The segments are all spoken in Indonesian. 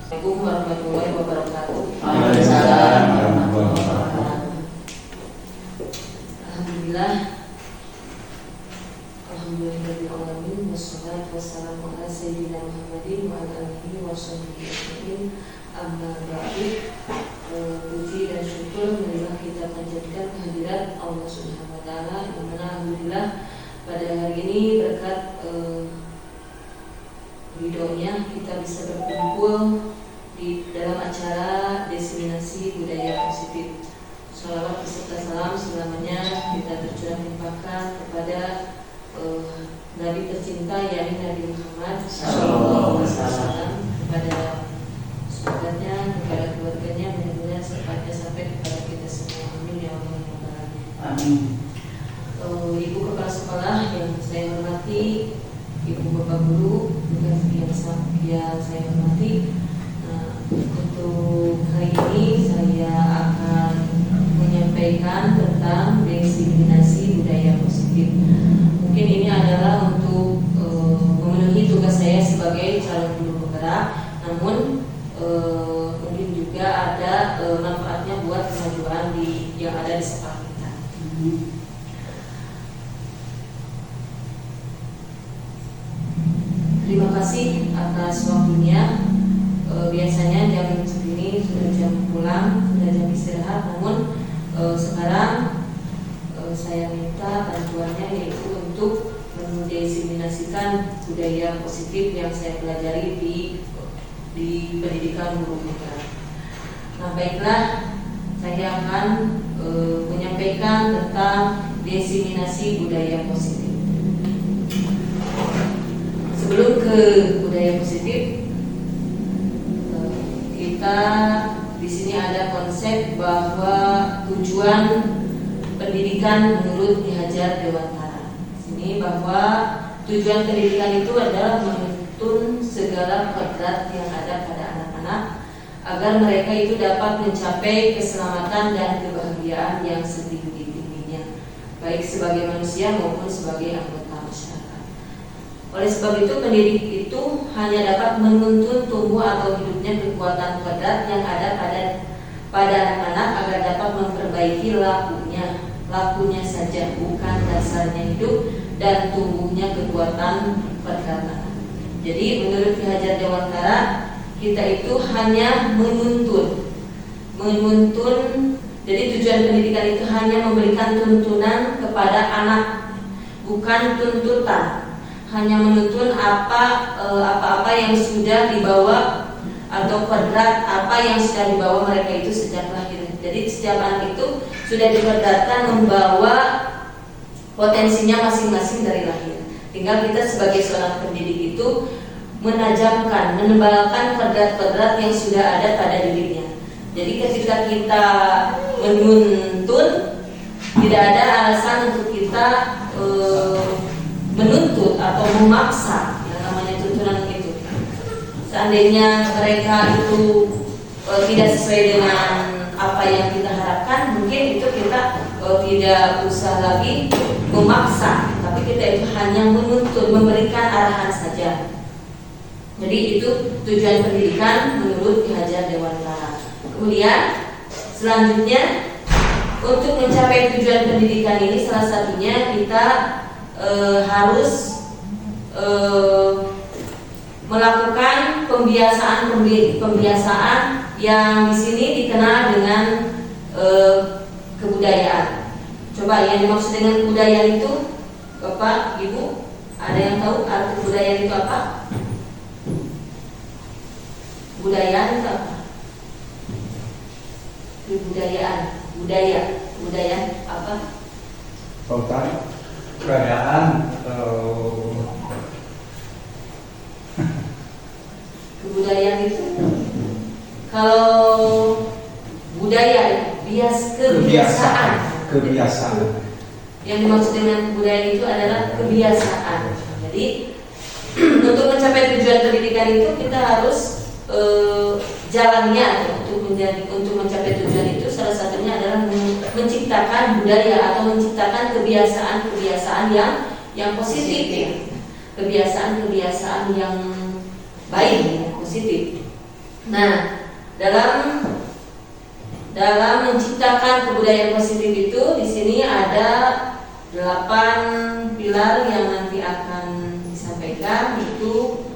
Assalamualaikum warahmatullahi wabarakatuh. Waalaikumsalam warahmatullahi wabarakatuh. Alhamdulillahirobbilalamin. Wassalatu wassalamu ala sayyidina Muhammadin wa ala alihi wa sahbihi ajmain. Amma ba'du. Puji dan syukur marilah kita panjatkan kehadirat Allah Subhanahu wa taala, yang mana alhamdulillah pada hari ini berkat ridhonya kita bisa berkumpul di dalam acara diseminasi budaya positif. Shalawat beserta salam selamanya kita tercurah limpahkan kepada Nabi tercinta yakni Nabi Muhammad Sallallahu Alaihi Wasallam, kepada sahabatnya, kepada keluarganya, mudah-mudahan secepatnya sampai kepada kita semua. Amin ya Allah ya Rabbal Alamin. Amin. Ibu kepala sekolah yang saya hormati, ibu bapak guru juga yang saya hormati, untuk hari ini saya akan menyampaikan tentang diseminasi budaya positif. Mungkin ini adalah untuk memenuhi tugas saya sebagai calon guru penggerak, namun mungkin juga ada manfaatnya buat kemajuan yang ada di sekolah kita. Terima kasih atas waktunya. Biasanya jam segini sudah jam pulang, sudah jam istirahat, namun sekarang saya minta bantuannya yaitu untuk mendiseminasikan budaya positif yang saya pelajari di pendidikan guru penggerak. Nah, baiklah, saya akan menyampaikan tentang diseminasi budaya positif. Sebelum ke budaya positif, kita di sini ada konsep bahwa tujuan pendidikan menurut Ki Hajar Dewantara. Sini bahwa tujuan pendidikan itu adalah menuntun segala kodrat yang ada pada anak-anak agar mereka itu dapat mencapai keselamatan dan kebahagiaan yang setinggi-tingginya, baik sebagai manusia maupun sebagai anggota masyarakat. Oleh sebab itu, pendidik itu hanya dapat menuntun tumbuh atau hidupnya kekuatan kodrat yang ada pada anak-anak agar dapat memperbaiki lakunya saja, bukan dasarnya hidup dan tumbuhnya kekuatan kodrat anak. Jadi menurut Ki Hajar Dewantara, kita itu hanya menuntun. Jadi tujuan pendidikan itu hanya memberikan tuntunan kepada anak, bukan tuntutan. Hanya menuntun apa-apa yang sudah dibawa atau kodrat apa yang sudah dibawa mereka itu sejak lahir. Jadi setiap anak itu sudah dikodratkan membawa potensinya masing-masing dari lahir. Tinggal kita sebagai seorang pendidik itu menajamkan, menebalkan kodrat-kodrat yang sudah ada pada dirinya. Jadi ketika kita menuntun, tidak ada alasan untuk kita menuntut atau memaksa, yang namanya tuntunan itu. Seandainya mereka itu tidak sesuai dengan apa yang kita harapkan, mungkin itu kita tidak usah lagi memaksa, tapi kita itu hanya menuntut, memberikan arahan saja. Jadi itu tujuan pendidikan menurut Ki Hajar Dewantara. Kemudian selanjutnya, untuk mencapai tujuan pendidikan ini salah satunya kita harus melakukan pembiasaan yang di sini dikenal dengan kebudayaan. Coba yang dimaksud dengan kebudayaan itu, Bapak, Ibu, ada yang tahu arti kebudayaan itu apa? Kebudayaan itu apa? Budaya apa? Kebudayaan Kebudayaan itu kalau budaya kebiasaan. Yang dimaksud dengan kebudayaan itu adalah kebiasaan. Jadi untuk mencapai tujuan pendidikan itu kita harus jalannya untuk mencapai tujuan itu salah satunya adalah menciptakan budaya atau menciptakan kebiasaan-kebiasaan yang positif ya. Kebiasaan-kebiasaan yang baik, positif. Nah, dalam menciptakan kebudayaan positif itu di sini ada 8 pilar yang nanti akan disampaikan, yaitu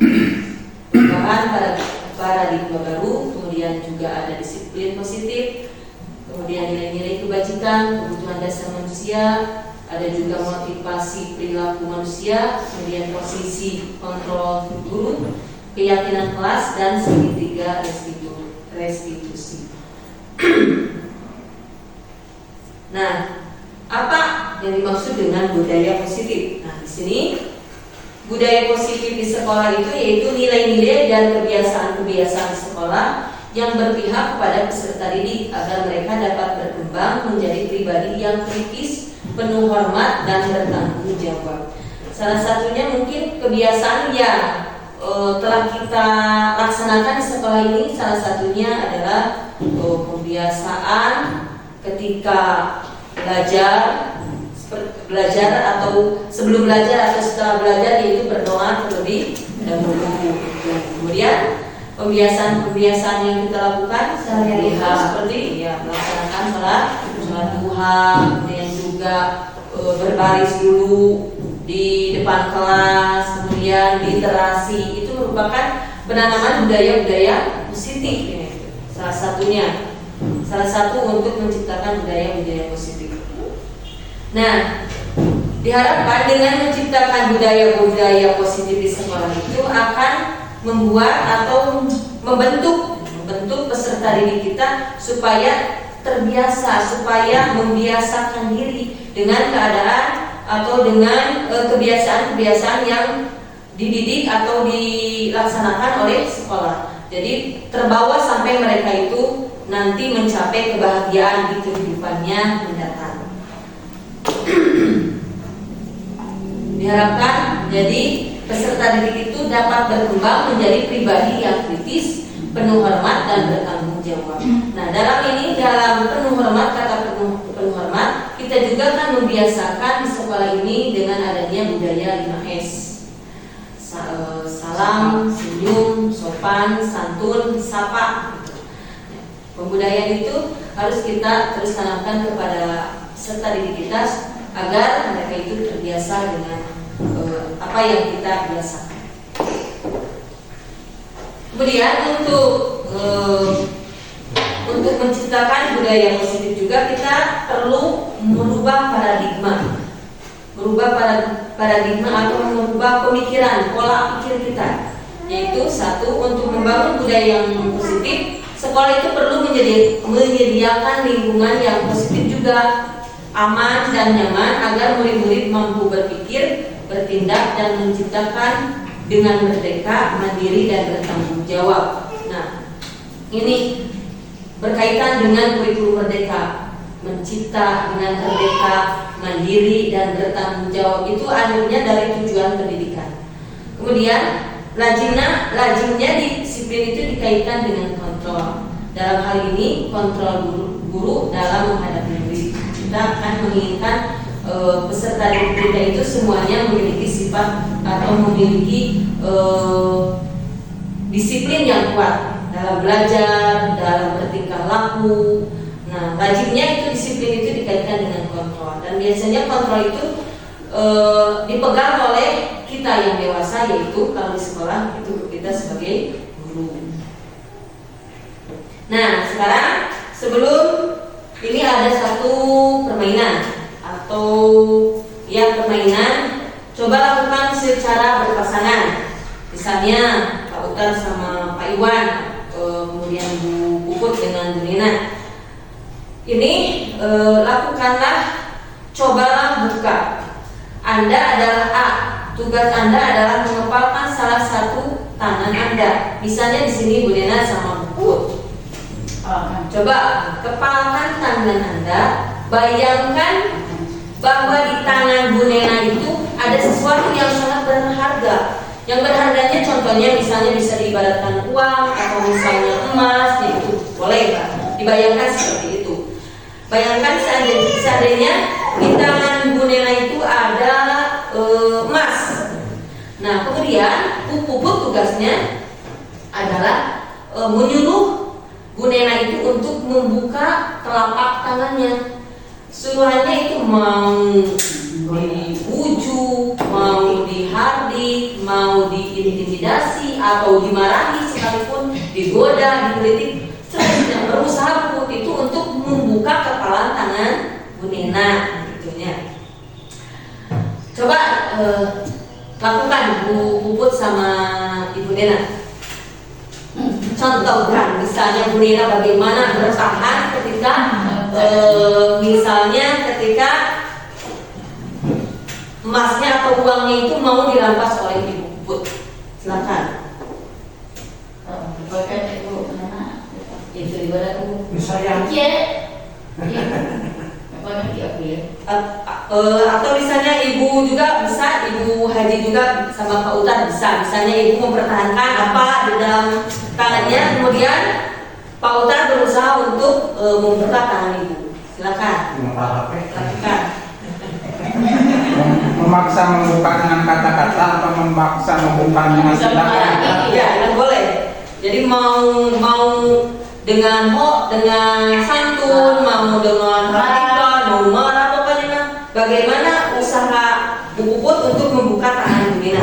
perubahan paradigma baru, kemudian juga ada disiplin positif, kemudian nilai-nilai kebajikan, kebutuhan dasar manusia, ada juga motivasi perilaku manusia, kemudian posisi kontrol guru, keyakinan kelas, dan segitiga restitusi. Nah, apa yang dimaksud dengan budaya positif? Nah, di sini budaya positif di sekolah itu yaitu nilai-nilai dan kebiasaan-kebiasaan sekolah yang berpihak kepada peserta didik agar mereka dapat berkembang menjadi pribadi yang kritis, penuh hormat, dan bertanggung jawab. Salah satunya mungkin kebiasaan yang telah kita laksanakan di sekolah ini, salah satunya adalah kebiasaan ketika belajar atau sebelum belajar atau setelah belajar, yaitu berdoa terlebih dahulu. Kemudian kebiasaan yang kita lakukan sehari-hari seperti melaksanakan sholat duha, kemudian juga berbaris dulu di depan kelas, kemudian literasi, itu merupakan penanaman budaya-budaya positif ini. Salah satu untuk menciptakan budaya-budaya positif. Nah, diharapkan dengan menciptakan budaya-budaya positif di sekolah itu akan membuat atau membentuk peserta didik kita supaya terbiasa, supaya membiasakan diri dengan keadaan atau dengan kebiasaan-kebiasaan yang dididik atau dilaksanakan oleh sekolah. Jadi terbawa sampai mereka itu nanti mencapai kebahagiaan di kehidupannya mendatang. Diharapkan jadi peserta didik itu dapat berkembang menjadi pribadi yang kritis, penuh hormat, dan bertanggung jawab. Nah, dalam penuh hormat, kata penuh hormat, kita juga kan membiasakan di sekolah ini dengan adanya budaya 5S. Salam, senyum, sopan, santun, sapa. Pembudayaan itu harus kita terus tanamkan kepada peserta didik kita agar mereka itu terbiasa dengan apa yang kita biasakan. Kemudian untuk menciptakan budaya positif juga kita perlu merubah paradigma atau merubah pemikiran, pola pikir kita. Yaitu satu, untuk membangun budaya yang positif, sekolah itu perlu menyediakan lingkungan yang positif juga, aman dan nyaman agar murid-murid mampu berpikir, bertindak, dan menciptakan dengan merdeka, mandiri, dan bertanggung jawab. Nah, ini berkaitan dengan kurikulum merdeka. Mencipta dengan merdeka, mandiri, dan bertanggung jawab itu akhirnya dari tujuan pendidikan. Kemudian lazimnya disiplin itu dikaitkan dengan kontrol. Dalam hal ini kontrol guru dalam menghadapi murid. Kita akan menginginkan peserta didik kita itu semuanya memiliki sifat atau memiliki disiplin yang kuat dalam belajar, dalam bertingkah laku. Nah, lazimnya itu disiplin itu dikaitkan dengan kontrol, dan biasanya kontrol itu dipegang oleh kita yang dewasa, yaitu kalau di sekolah itu kita sebagai guru. Nah, sekarang sebelum ini ada satu permainan atau permainan, coba lakukan secara berpasangan. Misalnya Pak Utar sama Pak Iwan, kemudian Bu Puput dengan Bu Nina. Ini lakukanlah, cobalah buka. Anda adalah A. Tugas Anda adalah mengepalkan salah satu tangan Anda. Misalnya di sini Bu Nina sama Bu Puput. Coba kepalkan tangan Anda. Bayangkan bahwa di tangan Bu Nena itu ada sesuatu yang sangat berharga. Yang berharganya contohnya misalnya bisa diibaratkan uang atau misalnya emas, itu boleh Pak. Dibayangkan seperti itu. Bayangkan seandainya di tangan Bu Nena itu ada emas. Nah, kemudian Bu Puput tugasnya adalah menyuruh Bu Nena itu untuk membuka telapak tangannya. Suruhannya itu mau dibujuk, mau dihardik, mau diintimidasi atau dimarahi sekalipun, digoda, dikritik, seterusnya. Berusaha Bu Puput itu untuk membuka kepalan tangan Bu Nena, gitunya. Coba lakukan Bu Puput sama Ibu Nena. Contohkan misalnya Bu Nena bagaimana bertahan ketika misalnya ketika emasnya atau uangnya itu mau dirampas oleh Ibu Puput. Silakan. Pakai Ibu mana? Itu ibarat Misalnya atau misalnya Ibu juga bisa, Ibu Haji juga sama Pak Utar bisa. Misalnya Ibu mempertahankan apa di dalam tangannya, kemudian Pak Utar berusaha untuk membuka tangan Ibu. Silakan. Lakukan. Memaksa membuka dengan kata-kata atau memaksa membuka dengan tindakan? Ya, kan boleh. Jadi mau dengan dengan santun, mau dengan radikal, mau marah, pokoknya bagaimana usaha Bu Puput untuk membuka tangan Bu Nena.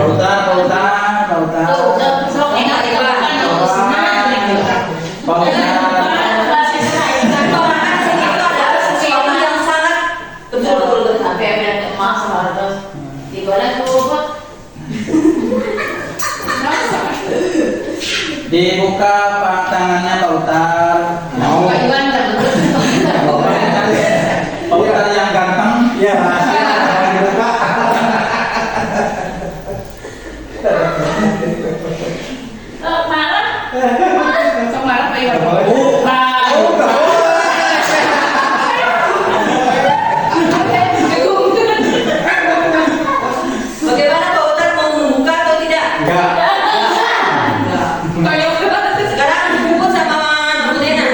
Dibuka tangannya Pak Utar. Mau Pak Utar yang ganteng? Ya. Bagaimana Pak Utar mau membuka atau tidak? Enggak. Sekarang Bu Puput sama Bu Nena.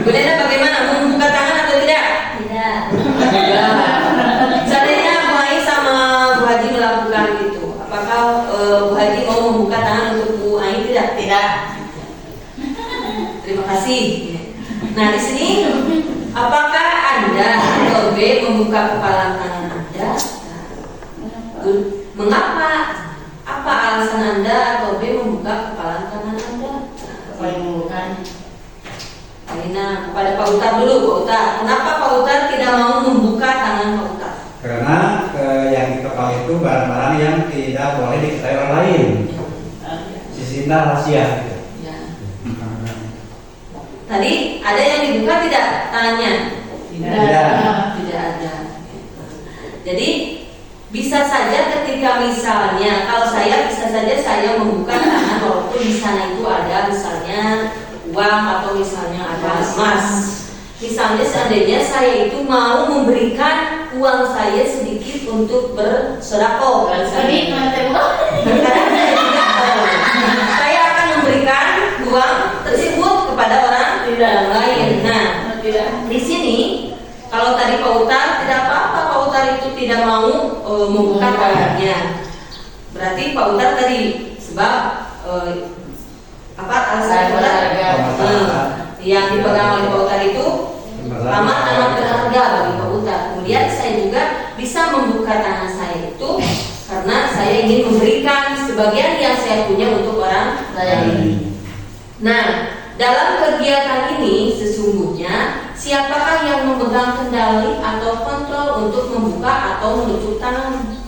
Bu Nena bagaimana mau membuka tangan atau tidak? Tidak. Seandainya Bu Hai sama Bu Haji melakukan itu, apakah Bu Haji mau membuka tangan untuk Bu Hai? Tidak. Tidak. Terima kasih. Nah di sini, apakah Anda atau B membuka kepala tangan Anda? Mengapa? Apa alasan Anda atau B membuka kepala tangan Anda? Alina, kepada Pak Utar dulu, Pak Utar. Kenapa Pak Utar tidak mau membuka tangan Pak Utar? Karena yang di kepala itu barang-barang yang tidak boleh diketahui orang lain. Sisi rahasia. Ya. Tadi ada yang dibuka tidak tangannya? Tidak. Tidak ada. Jadi bisa saja ketika misalnya, kalau saya bisa saja saya membuka tangan walaupun di sana itu ada misalnya uang atau misalnya ada emas. Misalnya seandainya saya itu mau memberikan uang saya sedikit untuk bersedekah, saya akan memberikan uang tersebut kepada orang lain. Nah, di sini kalau tadi Pak Utar tidak apa-apa, Pak Utar itu tidak mau membuka tangannya. Berarti Pak Utar tadi sebab apa alasan Pak Utar? Yang dipegang oleh Pak Utar itu amat berharga bagi Pak Utar. Kemudian saya juga bisa membuka tangan saya itu karena saya ingin memberikan sebagian yang saya punya untuk orang lain. Nah, dalam kegiatan ini sesungguhnya siapakah yang memegang kendali atau kontrol untuk membuka atau menutup tangan?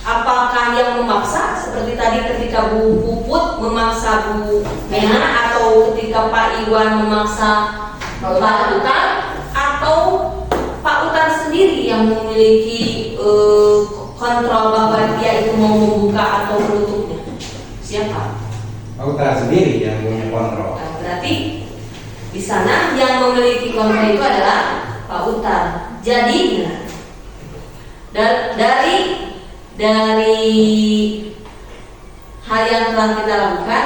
Apakah yang memaksa seperti tadi ketika Bu Puput memaksa Bu Nena, atau ketika Pak Iwan memaksa Pak Utar, atau Pak Utar sendiri yang memiliki kontrol bahwa dia itu mau membuka atau menutupnya? Siapa? Pak Utar sendiri yang punya kontrol. Nah, berarti di sana yang memiliki kontrol itu adalah Pak Utar. Jadi dari hal yang telah kita lakukan,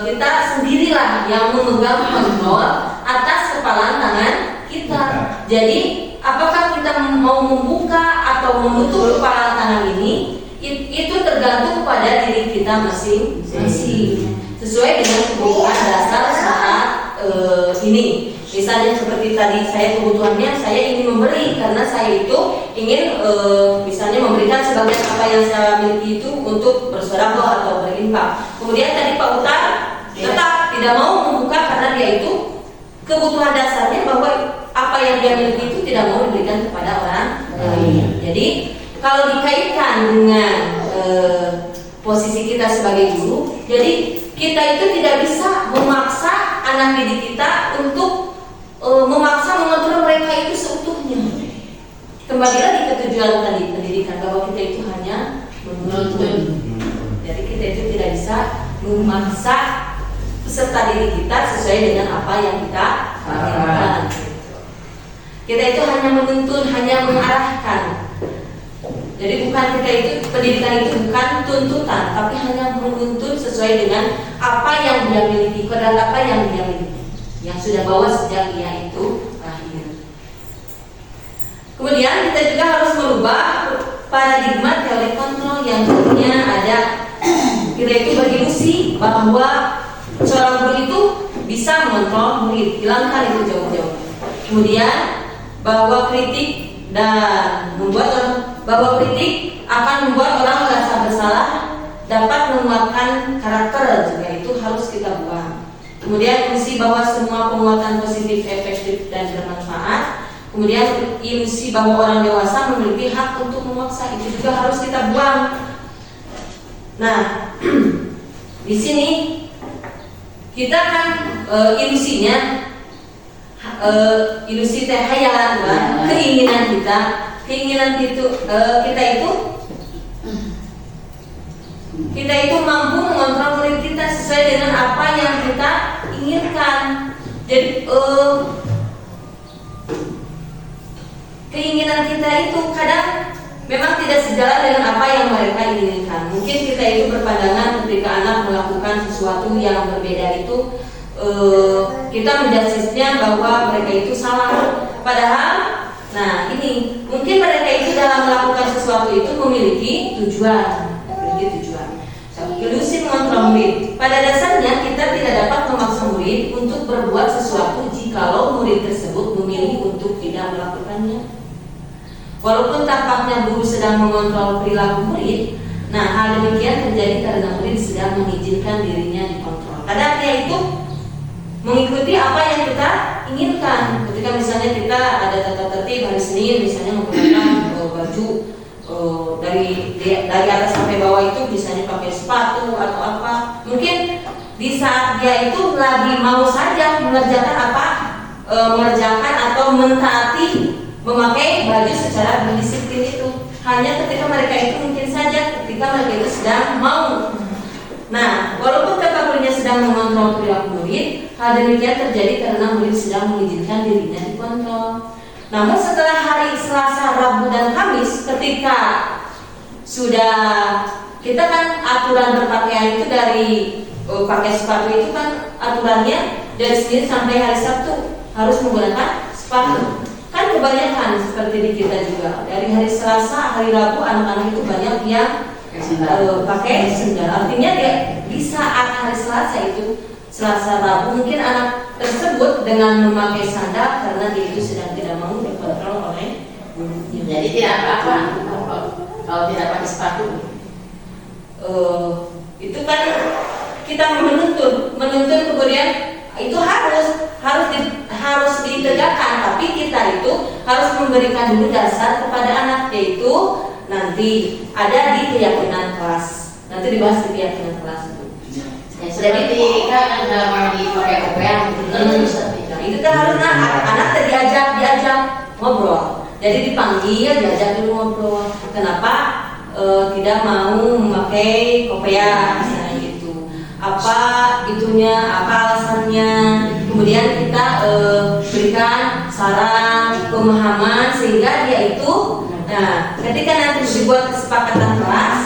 kita sendirilah yang memegang kontrol atas kepala tangan kita. Jadi apakah kita mau membuka atau menutup kepala tangan ini itu tergantung pada diri kita masing-masing sesuai dengan kebutuhan dasar saat ini. Misalnya seperti tadi, saya kebutuhannya saya ingin memberi karena saya itu ingin misalnya memberikan sebagian apa yang saya miliki itu untuk bersedekah atau berinfak. Kemudian tadi Pak Utar tetap tidak mau membuka karena dia itu kebutuhan dasarnya bahwa apa yang dia miliki itu tidak mau diberikan kepada orang lain. Jadi kalau dikaitkan dengan posisi kita sebagai guru, jadi kita itu tidak bisa memaksa anak didik kita untuk memaksa mengontrol mereka itu seutuhnya. Kembali lagi ke tujuan tadi pendidikan, bahwa kita itu hanya menuntun. Jadi kita itu tidak bisa memaksa peserta didik kita sesuai dengan apa yang kita inginkan. Kita itu hanya menuntun, hanya mengarahkan. Jadi bukan kita itu, pendidikan itu bukan tuntutan, tapi hanya menuntun sesuai dengan apa yang dia miliki, kodrat apa yang dia miliki, yang sudah bawa sejak dia itu lahir. Kemudian kita juga harus merubah paradigma teori kontrol yang dulunya ada. Kita itu berilusi bahwa seorang guru itu bisa mengontrol murid, hilangkan itu jauh-jauh. Kemudian bahwa kritik akan membuat orang merasa bersalah, dapat menguatkan karakter, juga itu harus kita buang. Kemudian ilusi bahwa semua penguatan positif, efektif dan bermanfaat. Kemudian ilusi bahwa orang dewasa memiliki hak untuk memaksa, itu juga harus kita buang. Nah, di sini kita kan ilusinya ilusi teh hayalan, keinginan kita itu mampu mengontrol murid kita sesuai dengan apa yang kita inginkan. Jadi keinginan kita itu kadang memang tidak sejalan dengan apa yang mereka inginkan. Mungkin kita itu berpandangan ketika anak melakukan sesuatu yang berbeda itu kita menjudge-nya bahwa mereka itu salah. Padahal, nah ini mungkin mereka itu dalam melakukan sesuatu itu memiliki tujuan. Ilusi mengontrol murid. Pada dasarnya kita tidak dapat memaksa murid untuk berbuat sesuatu jikalau murid tersebut memilih untuk tidak melakukannya. Walaupun tampaknya guru sedang mengontrol perilaku murid, nah hal demikian terjadi karena murid sedang mengizinkan dirinya dikontrol. Kadang dia itu mengikuti apa yang kita inginkan. Ketika misalnya kita ada tata tertib hari Senin, misalnya menggunakan baju dari atas sampai bawah itu misalnya pakai sepatu atau apa. Mungkin di saat dia itu lagi mau saja mengerjakan atau mentaati memakai baju secara berdisiplin itu. Hanya ketika mereka itu mungkin saja ketika mereka itu sedang mau. Nah, walaupun kakak gurunya sedang mengontrol perilaku murid, hal demikian terjadi karena murid sedang mengizinkan dirinya dikontrol. Namun setelah hari Selasa, Rabu, dan Kamis, ketika sudah kita kan aturan berpakaian itu dari pakai sepatu itu kan aturannya dari Senin sampai hari Sabtu harus menggunakan sepatu. Kan kebanyakan seperti di kita juga dari hari Selasa, hari Rabu anak-anak itu banyak yang pakai sendal. Artinya dia di saat hari Selasa itu, Selasa Rabu, mungkin anak tersebut dengan memakai sandal karena dia itu sedang tidak mau dikontrol oleh gurunya. Jadi tidak apa-apa kalau tidak pakai sepatu. Itu kan kita menuntun kemudian itu harus ditegakkan, tapi kita itu harus memberikan dulu dasar kepada anak, yaitu nanti ada di keyakinan kelas. Nanti dibahas di keyakinan kelas itu. Jadi kan ada lagi pakai kopiah itu kan harus anak diajak ngobrol. Jadi dipanggil, diajak dulu ngobrol. Kenapa tidak mau memakai kopiah misalnya gitu? Apa itunya? Apa alasannya? Kemudian kita berikan saran, pemahaman sehingga dia itu. Nah, ketika nanti dibuat kesepakatan kelas,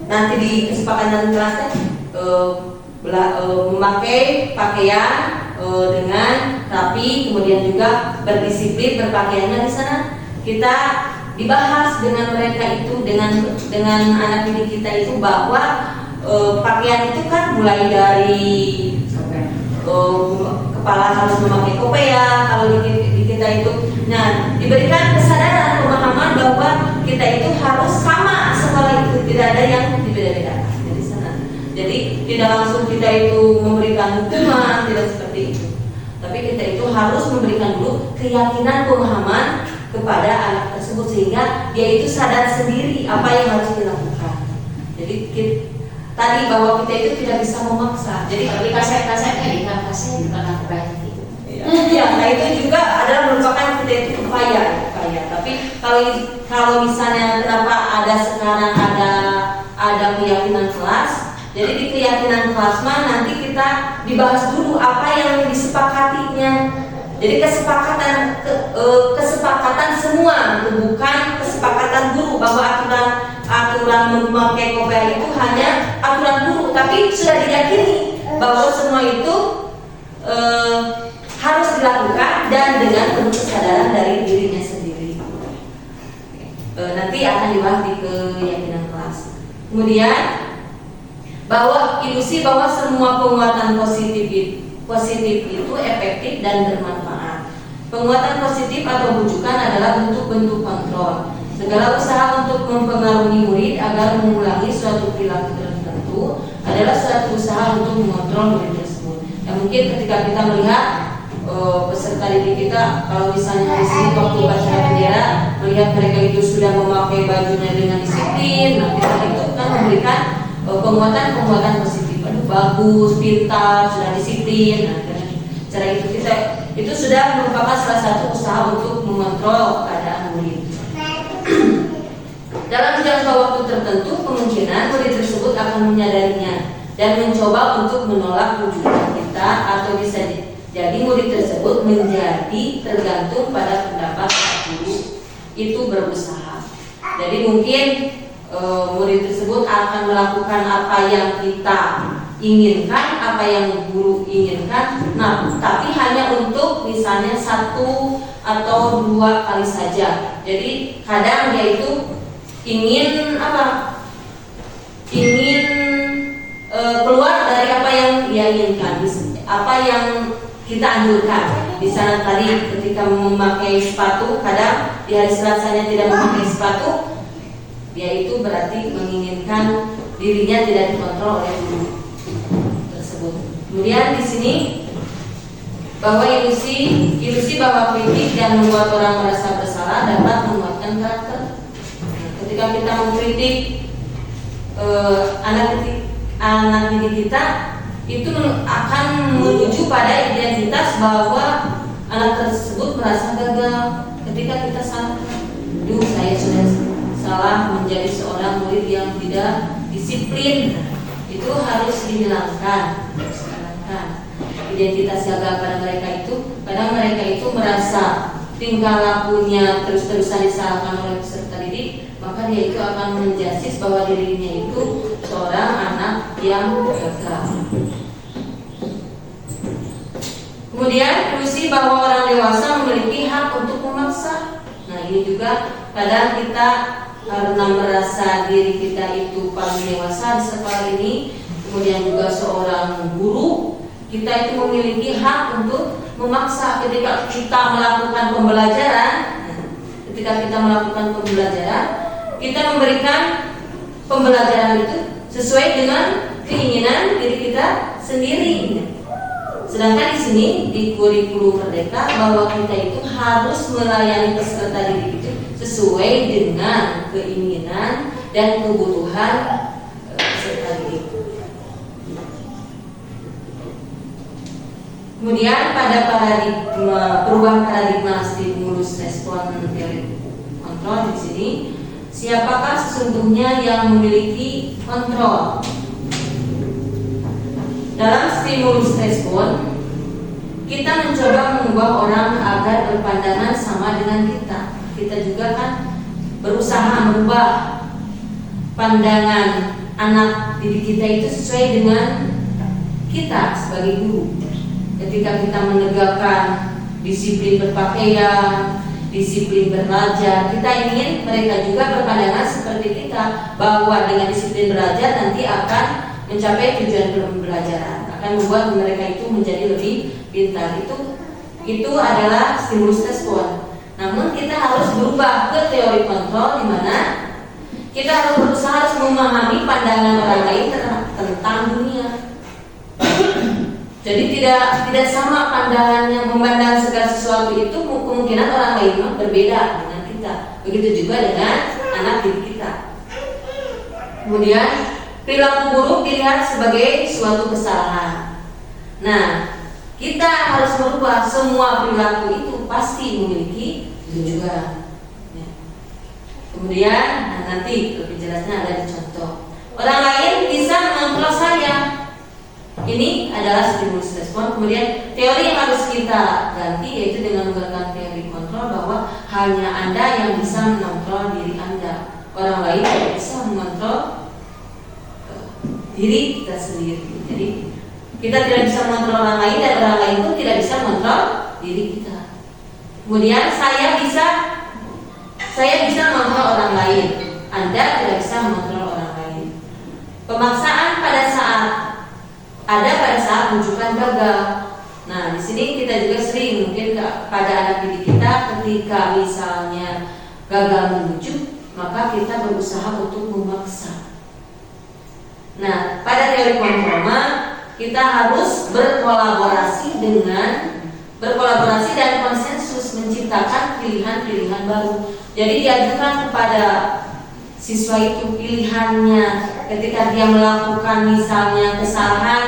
nanti di kesepakatan kelasnya memakai pakaian dengan rapi, kemudian juga berdisiplin berpakaiannya di sana. Kita dibahas dengan mereka itu, dengan anak didik kita itu, bahwa pakaian itu kan mulai dari kepala harus memakai kopea kalau di kita itu. Nah, diberikan kesadaran pemahaman bahwa kita itu harus sama sekolah itu, tidak ada yang dibeda-bedakan dari sana. Jadi tidak langsung kita itu memberikan hukuman, tidak seperti itu. Tapi kita itu harus memberikan dulu keyakinan pemahaman kepada anak tersebut sehingga dia itu sadar sendiri apa yang harus dilakukan. Jadi tadi bahwa kita itu tidak bisa memaksa. Jadi Tapi kaset-kasetnya di kampusnya bukan aku banyak itu. iya, nah itu juga adalah merupakan kita itu upaya. Tapi kalau misalnya kenapa ada sekarang ada keyakinan kelas. Jadi di keyakinan kelas nanti kita dibahas dulu apa yang disepakatinya. Jadi kesepakatan semua, bukan kesepakatan guru bahwa aturan memakai kopea itu hanya aturan guru, tapi sudah diyakini bahwa semua itu harus dilakukan dan dengan penuh kesadaran dari dirinya sendiri. Nanti akan dibahas di keyakinan kelas. Kemudian bahwa ilusi bahwa semua penguatan positif itu efektif dan bermanfaat. Penguatan positif atau bujukan adalah bentuk-bentuk kontrol. Segala usaha untuk mempengaruhi murid agar mengulangi suatu perilaku tertentu adalah suatu usaha untuk mengontrol murid tersebut. Dan mungkin ketika kita melihat peserta didik kita, kalau misalnya di sini waktu upacara bendera melihat mereka itu sudah memakai bajunya dengan disiplin, nah kita itu kan memberikan penguatan positif. Aduh, bagus, pintar, sudah disiplin. Nah, cara itu kita itu sudah merupakan salah satu usaha untuk mengontrol keadaan murid. Dalam jangka waktu tertentu, kemungkinan murid tersebut akan menyadarinya dan mencoba untuk menolak wujudnya kita, atau bisa jadi murid tersebut menjadi tergantung pada pendapat guru itu berusaha. Jadi mungkin murid tersebut akan melakukan apa yang kita inginkan, apa yang guru inginkan, nah tapi hanya untuk misalnya 1 atau 2 kali saja. Jadi kadang dia itu ingin keluar dari apa yang dia inginkan, apa yang kita anjurkan. Di sana tadi ketika memakai sepatu, kadang di hari Selasanya tidak memakai sepatu, dia itu berarti menginginkan dirinya tidak dikontrol oleh guru tersebut. Kemudian di sini bahwa ilusi bahwa kritik dan membuat orang merasa bersalah dapat menguatkan karakter. Ketika kita mengkritik anak didik kita, itu akan menuju pada identitas bahwa anak tersebut merasa gagal. Ketika kita salah, saya sudah salah menjadi seorang murid yang tidak disiplin, itu harus dihilangkan. Identitas gagal pada mereka itu, kadang mereka itu merasa tingkah lakunya terus-terusan disalahkan oleh peserta didik, maka dia itu akan menjasis bahwa dirinya itu seorang anak yang gagal. Kemudian ilusi bahwa orang dewasa memiliki hak untuk memaksa. Nah ini juga kadang kita karena merasa diri kita itu paling dewasa di sekolah ini, kemudian juga seorang guru, kita itu memiliki hak untuk memaksa ketika kita melakukan pembelajaran. Kita memberikan pembelajaran itu sesuai dengan keinginan diri kita sendiri. Sedangkan di sini di kurikulum Merdeka bahwa kita itu harus melayani peserta didik itu sesuai dengan keinginan dan kebutuhan peserta didik. Kemudian pada perubahan paradigma stimulus respon teori kontrol di sini, siapakah sesungguhnya yang memiliki kontrol? Dalam stimulus respon, kita mencoba mengubah orang agar berpandangan sama dengan kita. Kita juga kan berusaha merubah pandangan anak didik kita itu sesuai dengan kita sebagai guru. Ketika kita menegakkan disiplin berpakaian, disiplin belajar. Kita ingin mereka juga berpandangan seperti kita, bahwa dengan disiplin belajar nanti akan mencapai tujuan pembelajaran, akan membuat mereka itu menjadi lebih pintar. Itu adalah stimulus respon. Namun kita harus berubah ke teori kontrol, di mana kita harus berusaha memahami pandangan orang lain tentang dunia. Jadi tidak sama pandangannya, memandang segala sesuatu itu kemungkinan orang lain berbeda dengan kita. Begitu juga dengan anak didik kita. Kemudian perilaku buruk dilihat sebagai suatu kesalahan. Nah, kita harus merubah. Semua perilaku itu pasti memiliki tujuan. Ya. Kemudian nanti lebih jelasnya ada di contoh. Orang lain bisa mengontrol saya. Ini adalah stimulus respon. Kemudian teori yang harus kita ganti yaitu dengan menggunakan teori kontrol, bahwa hanya Anda yang bisa mengontrol diri Anda. Orang lain tidak bisa mengontrol diri kita sendiri. Jadi kita tidak bisa mengontrol orang lain, dan orang lain pun tidak bisa mengontrol diri kita. Kemudian saya bisa mengontrol orang lain. Anda tidak bisa mengontrol orang lain. Pemaksaan pada saat rujukan gagal. Nah, di sini kita juga sering mungkin pada anak didik kita, ketika misalnya gagal merujuk, maka kita berusaha untuk memaksa. Nah, pada teori kontrol kita harus berkolaborasi dan konsensus, menciptakan pilihan-pilihan baru. Jadi diajukan kepada siswa itu pilihannya ketika dia melakukan misalnya kesalahan,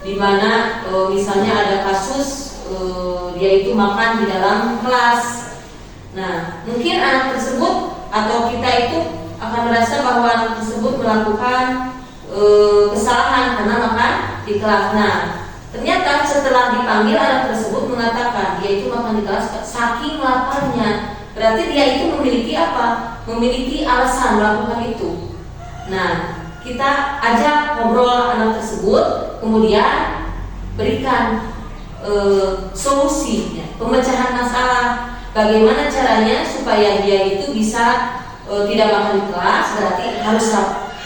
di mana misalnya ada kasus dia itu makan di dalam kelas. Nah, mungkin anak tersebut atau kita itu akan merasa bahwa anak tersebut melakukan kesalahan karena makan di kelas. Nah, ternyata setelah dipanggil, anak tersebut mengatakan dia itu makan di kelas saking laparnya. Berarti dia itu memiliki apa? Memiliki alasan melakukan itu. Nah, kita ajak ngobrol anak tersebut, kemudian berikan solusinya, pemecahan masalah. Bagaimana caranya supaya dia itu bisa tidak makan di kelas? Berarti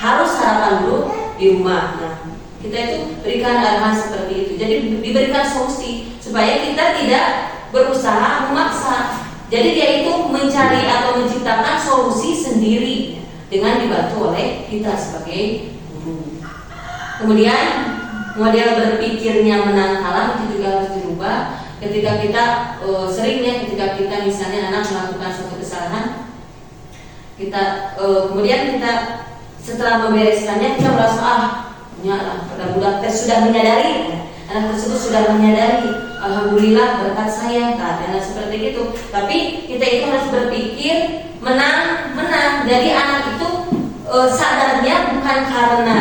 harus sarapan dulu di rumah. Nah, kita itu berikan arahan seperti itu. Jadi diberikan solusi supaya kita tidak berusaha memaksa. Jadi dia itu mencari atau menciptakan solusi sendiri dengan dibantu oleh kita sebagai guru. Kemudian model berpikirnya menang kalah itu juga harus dirubah. Ketika kita ketika kita misalnya anak melakukan suatu kesalahan, kemudian kita setelah membereskannya kita merasa budak sudah menyadari, anak tersebut sudah menyadari, alhamdulillah berkat saya, dan seperti itu. Tapi kita itu harus berpikir menang. Jadi anak itu sadarnya bukan karena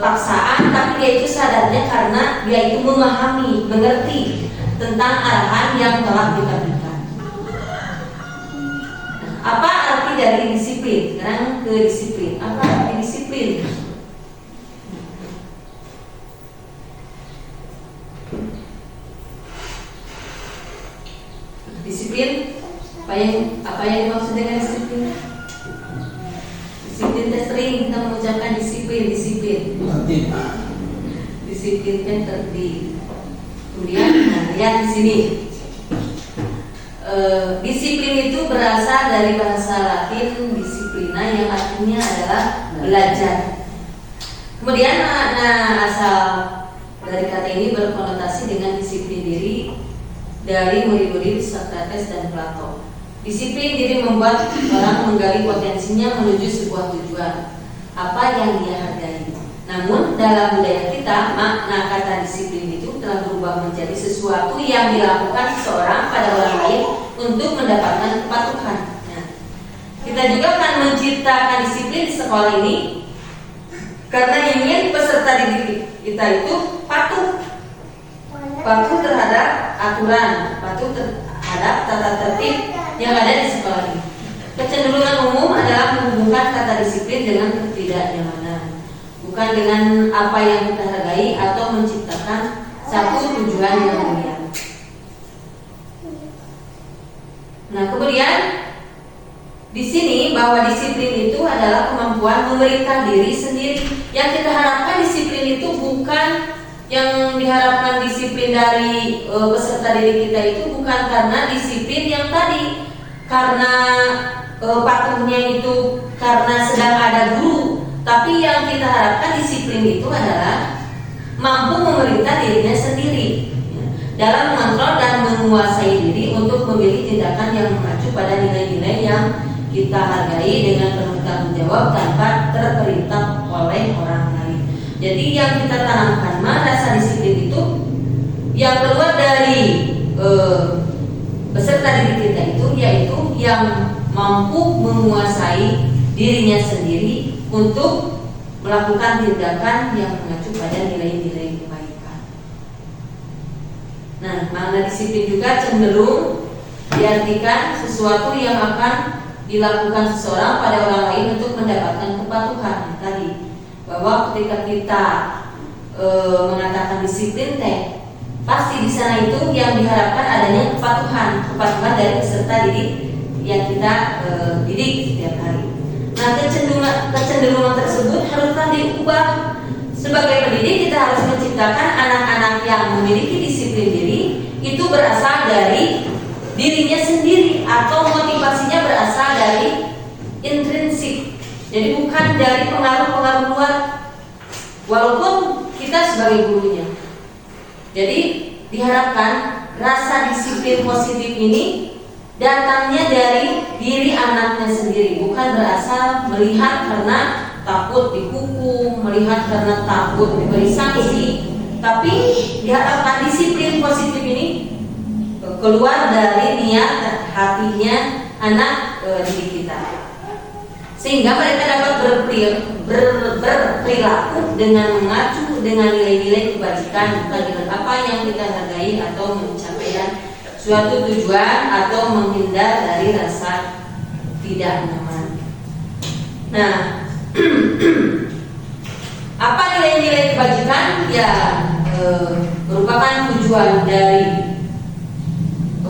paksaan, tapi dia itu sadarnya karena dia itu memahami, mengerti tentang arahan yang telah kita berikan. Apa arti dari disiplin? Sekarang ke disiplin. Apa arti disiplin? Disiplin, apa yang dimaksud dengan disiplin? Disiplin sering kita mengucapkan disiplin. Disiplin kan tertib. Kemudian lihat di sini. Disiplin itu berasal dari bahasa Latin disiplina, yang artinya adalah belajar. Kemudian makna asal dari kata ini berkonotasi dengan disiplin diri dari murid-murid Socrates dan Plato. Disiplin diri membuat orang menggali potensinya menuju sebuah tujuan, apa yang dia hargai. Namun dalam budaya kita, makna kata disiplin itu telah berubah menjadi sesuatu yang dilakukan seseorang pada orang lain untuk mendapatkan kepatuhan. Nah, kita juga akan menciptakan disiplin di sekolah ini karena ingin peserta didik kita itu patuh terhadap aturan, patuh terhadap tata tertib yang ada di sekolah ini. Kecenderungan umum adalah menghubungkan kata disiplin dengan ketidaknyamanan, bukan dengan apa yang kita hargai atau menciptakan satu tujuan yang mulia. Nah, kemudian di sini bahwa disiplin itu adalah kemampuan memerintah diri sendiri. Yang kita harapkan disiplin itu bukan yang diharapkan disiplin dari peserta didik kita itu bukan karena disiplin yang tadi, karena patuhnya itu karena sedang ada guru, tapi yang kita harapkan disiplin itu adalah mampu memerintah dirinya sendiri dalam mengontrol dan menguasai diri untuk memilih tindakan yang mengacu pada nilai-nilai yang kita hargai dengan penuh tanggung jawab tanpa terperintah oleh orang lain. Jadi yang kita tanamkan rasa disiplin itu yang keluar dari peserta didik kita itu yaitu yang mampu menguasai dirinya sendiri untuk melakukan tindakan yang mengacu pada nilai-nilai kebaikan. Nah, makna disiplin juga cenderung diartikan sesuatu yang akan dilakukan seseorang pada orang lain untuk mendapatkan kepatuhan. Tadi bahwa ketika kita mengatakan disiplin pasti di sana itu yang diharapkan adanya kepatuhan dari peserta didik yang kita didik setiap hari. Nah, kecenderungan tersebut haruslah diubah. Sebagai pendidik kita harus menciptakan anak-anak yang memiliki disiplin diri itu berasal dari dirinya sendiri atau motivasinya berasal dari intrinsik. Jadi bukan dari pengaruh-pengaruh luar, walaupun kita sebagai gurunya. Jadi diharapkan rasa disiplin positif ini datangnya dari diri anaknya sendiri, bukan berasal melihat karena takut dihukum, melihat karena takut diberi sanksi, tapi diharapkan disiplin positif ini keluar dari niat hatinya anak didik kita, sehingga mereka dapat berperilaku dengan mengacu dengan nilai-nilai kebajikan, bukan dengan apa yang kita hargai atau mencapai suatu tujuan atau menghindar dari rasa tidak nyaman. Nah, apa nilai-nilai kebajikan? Ya, merupakan tujuan dari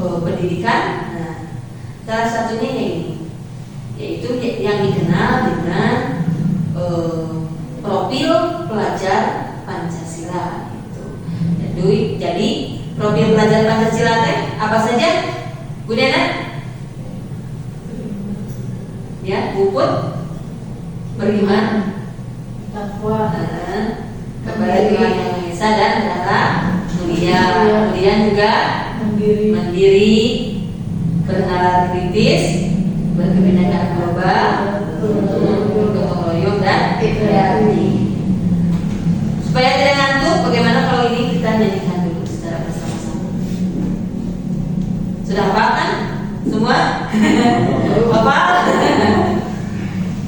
pendidikan. Nah, salah satunya ini, yaitu yang dikenal dengan profil pelajar Pancasila. Jadi profil pelajar Pancasila apa saja, Bu Nena? Ya, Puput beriman, takwa, kepada Tuhan Yang Maha Esa dan darah mulia. Kemudian juga mandiri, bernalar kritis, berkebinekaan global, gotong royong dan kreatif. Supaya tidak ngantuk, bagaimana kalau ini kita nyanyikan dulu secara bersama-sama? Sudah hafal kan? Semua? Hafal?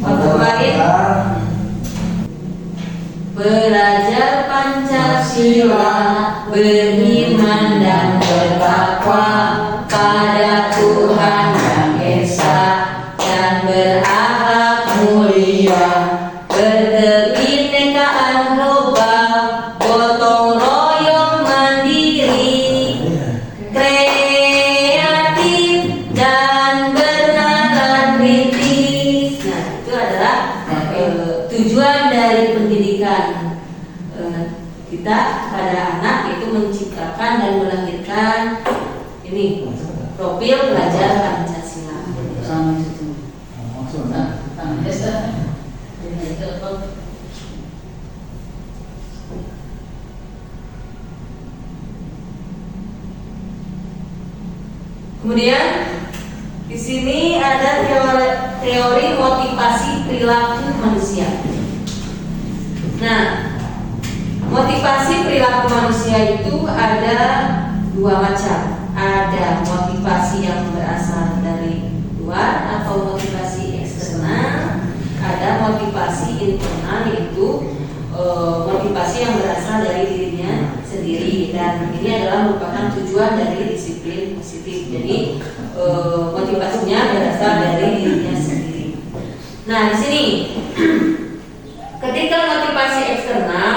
Waktu kemarin belajar Pancasila, beriman dan bertakwa pada Tuhan Yang Esa dan berakhlak mulia, berkebinekaan global, gotong royong mandiri, kreatif dan bernalar kritis. Nah, itu adalah tujuan dari pendidikan kita pada anak, yaitu menciptakan dan melahirkan ini profil pelajar Pancasila. Kemudian di sini ada teori motivasi perilaku manusia. Nah, motivasi perilaku manusia itu ada dua macam. Ada motivasi yang berasal dari luar atau motivasi eksternal. Ada motivasi internal, yaitu motivasi yang berasal dari dirinya sendiri, dan ini adalah merupakan tujuan dari disiplin positif. Jadi motivasinya berasal dari dirinya sendiri. Nah, di sini ketika motivasi eksternal,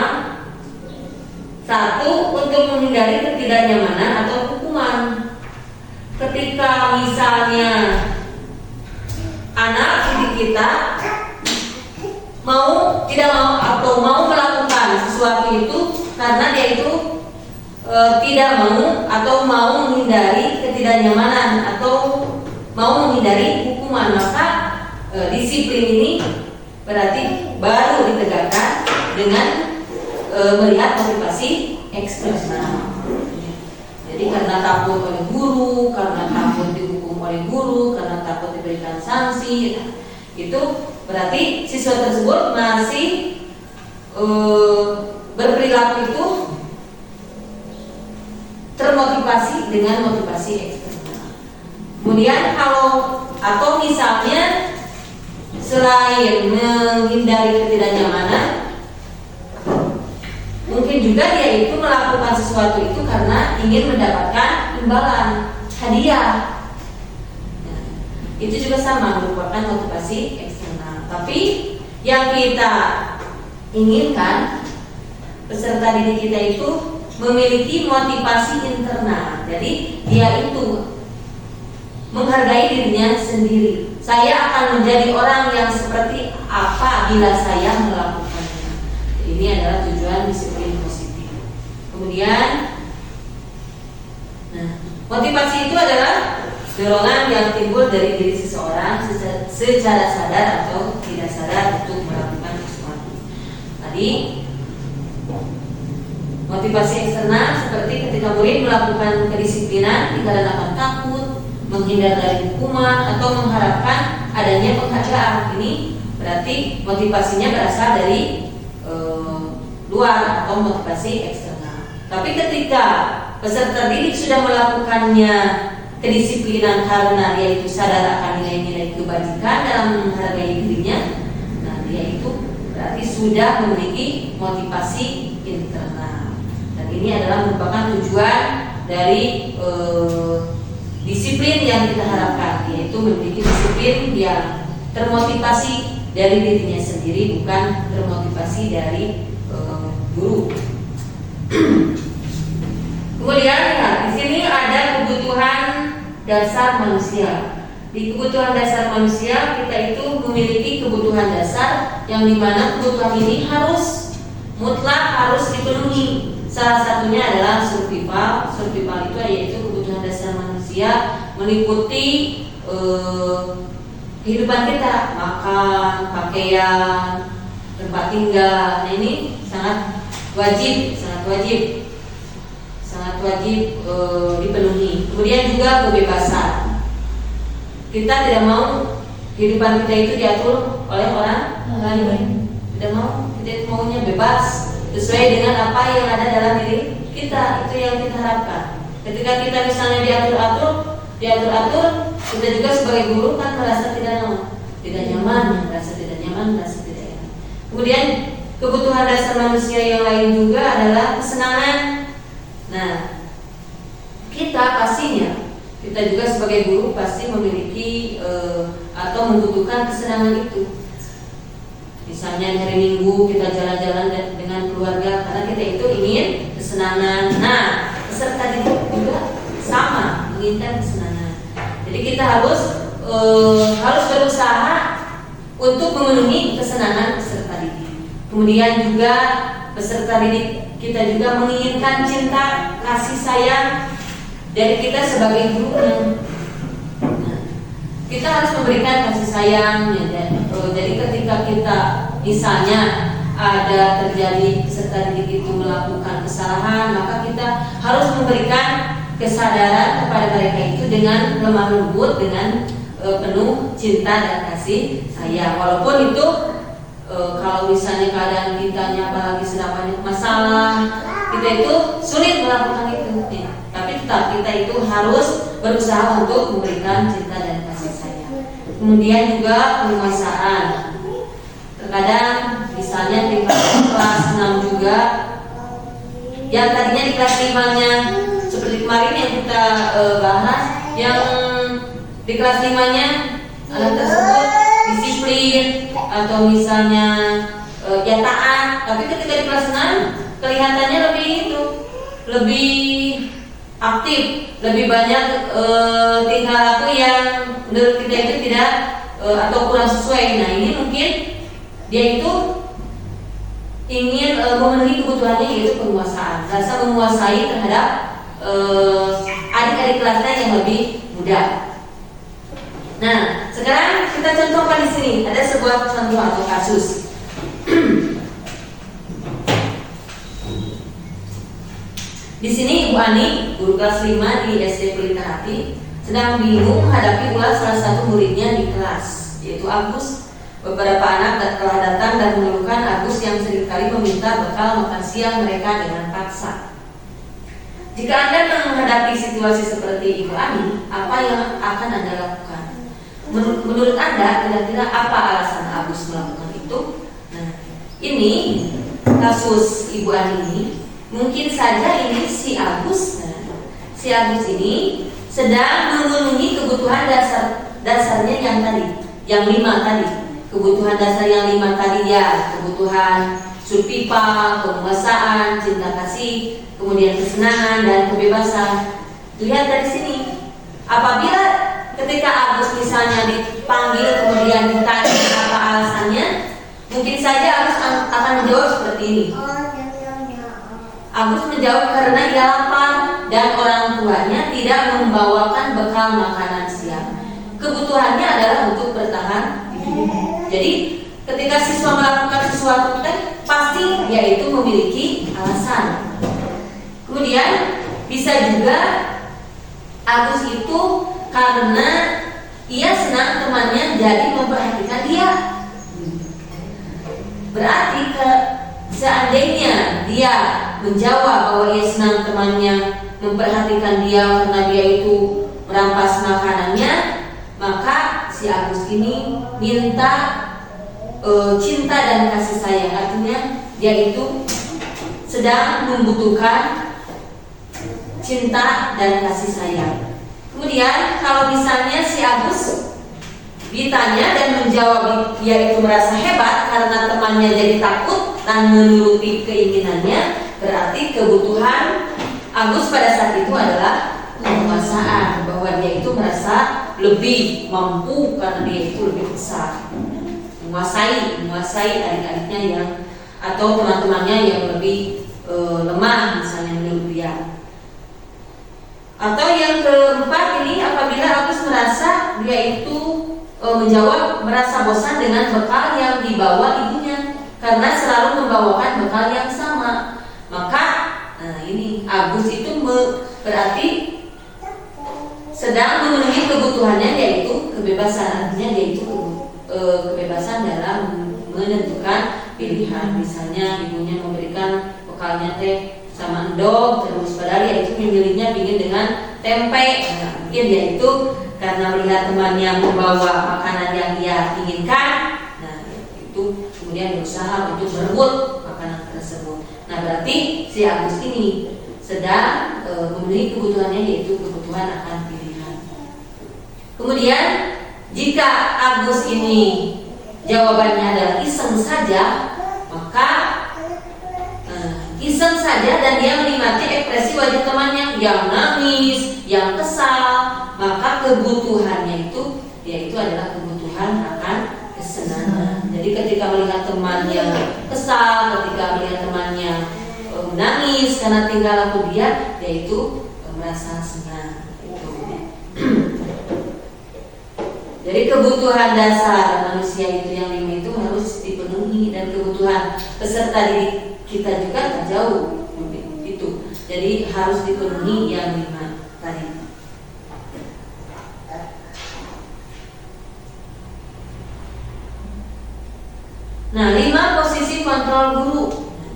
satu, untuk menghindari ketidaknyamanan atau hukuman. ketika misalnya anak didik kita tidak mau atau mau melakukan sesuatu itu karena dia itu tidak mau atau mau menghindari ketidaknyamanan atau mau menghindari hukuman, maka disiplin ini berarti baru ditegakkan dengan melihat motivasi eksternal. Jadi karena takut oleh guru, karena takut dihukum oleh guru, karena takut diberikan sanksi, itu berarti siswa tersebut masih berperilaku itu termotivasi dengan motivasi eksternal. Kemudian atau misalnya selain menghindari ketidaknyamanan, mungkin juga dia itu melakukan sesuatu itu karena ingin mendapatkan imbalan, hadiah. Nah, itu juga sama merupakan motivasi eksternal. Tapi yang kita inginkan peserta didik kita itu memiliki motivasi internal. Jadi dia itu menghargai dirinya sendiri. Saya akan menjadi orang yang seperti apa bila saya melakukannya. Ini adalah tujuan disiplin positif. Kemudian, motivasi itu adalah dorongan yang timbul dari diri seseorang secara sadar atau tidak sadar untuk melakukan sesuatu. Tadi motivasi eksternal seperti ketika murid melakukan kedisiplinan dikarenakan takut, menghindar dari hukuman, atau mengharapkan adanya penghargaan. Ini berarti motivasinya berasal dari luar atau motivasi eksternal. Tapi ketika peserta didik sudah melakukannya kedisiplinan karena dia itu sadar akan nilai-nilai kebajikan dalam menghargai dirinya, nah dia itu berarti sudah memiliki motivasi internal. Dan ini adalah merupakan tujuan dari disiplin yang kita harapkan, yaitu memiliki disiplin yang termotivasi dari dirinya sendiri, bukan termotivasi dari guru. Kemudian di sini ada kebutuhan dasar manusia. Di kebutuhan dasar manusia kita itu memiliki kebutuhan dasar yang dimana kebutuhan ini mutlak harus dipenuhi. Salah satunya adalah survival. Survival itu yaitu kebutuhan dasar manusia meliputi kehidupan kita, makan, pakaian, tempat tinggal. Nah, ini sangat wajib dipenuhi. Kemudian juga kebebasan. Kita tidak mau kehidupan kita itu diatur oleh orang lain. Tidak mau, kita maunya bebas sesuai dengan apa yang ada dalam diri kita. Itu yang kita harapkan. Ketika kita misalnya diatur-atur, kita juga sebagai guru kan merasa tidak nyaman, merasa tidak enak. Kemudian kebutuhan dasar manusia yang lain juga adalah kesenangan. Nah, kita juga sebagai guru pasti memiliki atau membutuhkan kesenangan itu. Misalnya di hari Minggu kita jalan-jalan dengan keluarga karena kita itu ingin kesenangan. Nah, peserta didik juga sama menginginkan kesenangan. Jadi kita harus berusaha untuk memenuhi kesenangan peserta didik. Kemudian juga peserta didik kita juga menginginkan cinta, kasih sayang dari kita sebagai gurunya. Nah, kita harus memberikan kasih sayang. Jadi ketika kita misalnya ada terjadi peserta didik itu melakukan kesalahan, maka kita harus memberikan kesadaran kepada mereka itu dengan lemah lembut, dengan penuh cinta dan kasih sayang. Walaupun itu kalau misalnya keadaan kitanya apalagi sedang banyak masalah, kita itu sulit melakukan itu. Tapi tetap kita itu harus berusaha untuk memberikan cinta dan kasih sayang. Kemudian juga penguasaan. Terkadang misalnya di kelas 6 juga, yang tadinya di kelas 5-nya seperti kemarin yang kita bahas, yang di kelas 5-nya anak tersebut disiplin atau misalnya ya taat, tapi ketika di kelas 6 kelihatannya lebih aktif, lebih banyak tingkah laku yang menurut kita itu tidak atau kurang sesuai. Nah, ini mungkin dia itu ingin memenuhi kebutuhannya, yaitu penguasaan, rasa menguasai terhadap adik-adik kelasnya yang lebih muda. Nah, sekarang kita contohkan di sini ada sebuah contoh atau kasus. Di sini Ibu Ani, guru kelas 5 di SD Pelita Hati, sedang bingung menghadapi ulah salah satu muridnya di kelas, yaitu Agus. Beberapa anak telah datang dan mengeluhkan Agus yang seringkali meminta bekal makan siang mereka dengan paksa. Jika Anda menghadapi situasi seperti Ibu Ani, apa yang akan Anda lakukan? Menurut Anda, kira-kira apa alasan Agus melakukan itu? Nah, ini kasus Ibu Ani ini, mungkin saja ini si Agus ini sedang memenuhi kebutuhan dasarnya yang tadi, yang 5 tadi. Kebutuhan dasar yang 5 tadi ya, kebutuhan survival, penguasaan, cinta kasih, kemudian kesenangan dan kebebasan. Lihat dari sini, apabila ketika Agus misalnya dipanggil kemudian ditanya apa alasannya, mungkin saja Agus akan menjawab seperti ini. Agus menjawab karena ia lapar dan orang tuanya tidak membawakan bekal makanan siang. Kebutuhannya adalah untuk bertahan hidup. Jadi ketika siswa melakukan sesuatu pasti dia itu memiliki alasan. Kemudian bisa juga Agus itu karena ia senang temannya jadi memperhatikan dia. Berarti seandainya dia menjawab bahwa ia senang temannya memperhatikan dia karena dia itu merampas makanannya, maka si Agus ini minta cinta dan kasih sayang. Artinya dia itu sedang membutuhkan cinta dan kasih sayang. Kemudian kalau misalnya si Agus ditanya dan menjawab dia itu merasa hebat karena temannya jadi takut dan menuruti keinginannya, berarti kebutuhan Agus pada saat itu adalah penguasaan, bahwa dia itu merasa lebih mampu karena dia itu lebih besar, menguasai adik-adiknya yang atau teman-temannya yang lebih lemah misalnya menurut dia. Atau yang keempat ini, apabila Agus merasa dia itu menjawab merasa bosan dengan bekal yang dibawa ibunya karena selalu membawakan bekal yang sama, maka ini Agus itu berarti sedang memenuhi kebutuhannya, yaitu kebebasan. Artinya dia itu kebebasan dalam menentukan pilihan. Misalnya ibunya memberikan bekalnya teh sama endog, terus padahal dia itu memilihnya pingin dengan tempe. Mungkin dia itu karena melihat temannya membawa makanan yang dia inginkan, itu kemudian berusaha untuk merebut makanan tersebut. Nah, berarti si Agus ini sedang memenuhi kebutuhannya, yaitu kebutuhan akan pilihan. Kemudian jika Agus ini jawabannya adalah iseng saja, maka iseng saja dan dia menikmati ekspresi wajah temannya yang nangis, yang kesal, maka kebutuhannya itu yaitu adalah kebutuhan akan kesenangan. Jadi ketika melihat teman yang kesal, ketika melihat temannya menangis karena tinggal laku dia itu merasa senang. Jadi kebutuhan dasar manusia itu yang 5 itu harus dipenuhi, dan kebutuhan peserta didik kita juga tak jauh itu. Jadi harus dipenuhi yang 5 tadi. Nah, 5 posisi kontrol guru.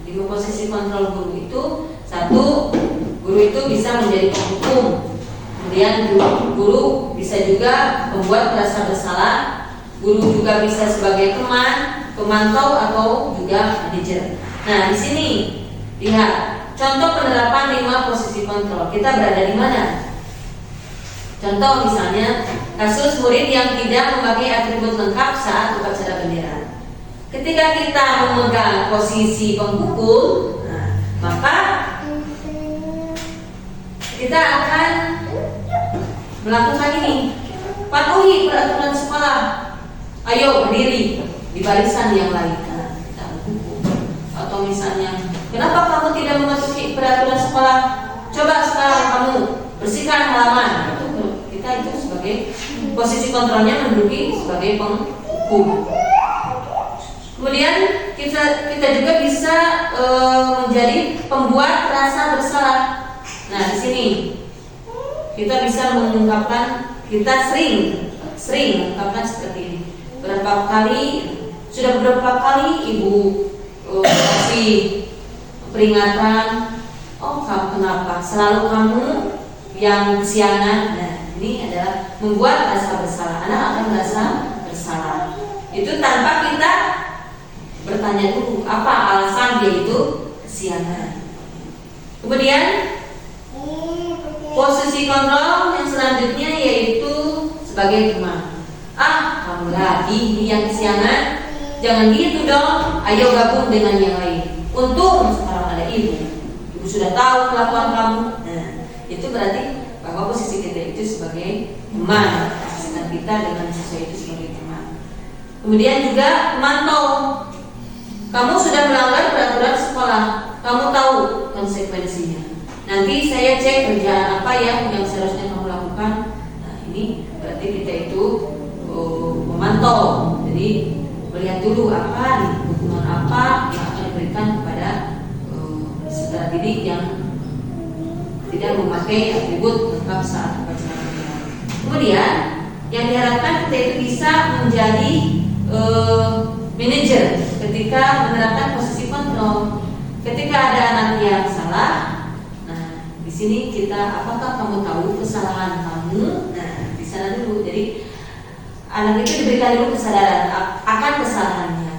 5 posisi kontrol guru itu: 1, guru itu bisa menjadi penghukum. Kemudian guru bisa juga membuat merasa bersalah. Guru juga bisa sebagai teman, pemantau, atau juga manajer. Nah, di sini lihat contoh penerapan 5 posisi kontrol. Kita berada di mana? Contoh misalnya kasus murid yang tidak memakai atribut lengkap saat upacara bendera. Ketika kita memegang posisi penghukum, maka kita kita akan melakukan ini. Patuhi peraturan sekolah. Ayo berdiri di barisan yang lain. Nah, kita hukum. Atau misalnya, kenapa kamu tidak mematuhi peraturan sekolah? Coba sekarang kamu bersihkan halaman. Kita itu sebagai posisi kontrolnya menduduki sebagai penghukum. Kemudian kita juga bisa menjadi pembuat rasa bersalah. Nah, di sini kita bisa mengungkapkan, kita sering mengungkapkan seperti ini. Sudah berapa kali ibu kasih peringatan, oh kamu kenapa selalu kamu yang kesiangan. Nah, ini adalah membuat rasa bersalah. Anak akan merasa bersalah. Itu tanpa kita bertanya dulu apa alasan dia itu kesiangan. Kemudian posisi kontrol yang selanjutnya yaitu sebagai teman. Kamu lagi ini yang kesiangan, jangan gitu dong. Ayo gabung dengan yang lain. Untung sekarang ada ibu sudah tahu kelakuan kamu. Nah, itu berarti bahwa posisi kita itu sebagai teman, posisi kita dengan siswa itu sebagai teman. Kemudian juga memantau. Kamu sudah melanggar peraturan sekolah, kamu tahu konsekuensinya. Nanti saya cek kerjaan apa yang seharusnya kamu lakukan. Nah, ini berarti kita itu memantau. Jadi melihat dulu apa nih, hukuman apa yang akan diberikan kepada peserta didik yang tidak memakai atribut lengkap saat upacara bendera. Kemudian yang diharapkan kita itu bisa menjadi manajer ketika menerapkan posisi kontrol. Ketika ada anak yang salah, nah di sini kita, apakah kamu tahu kesalahan kamu? Nah di sana dulu. Jadi anak itu diberikan dulu kesadaran akan kesalahannya.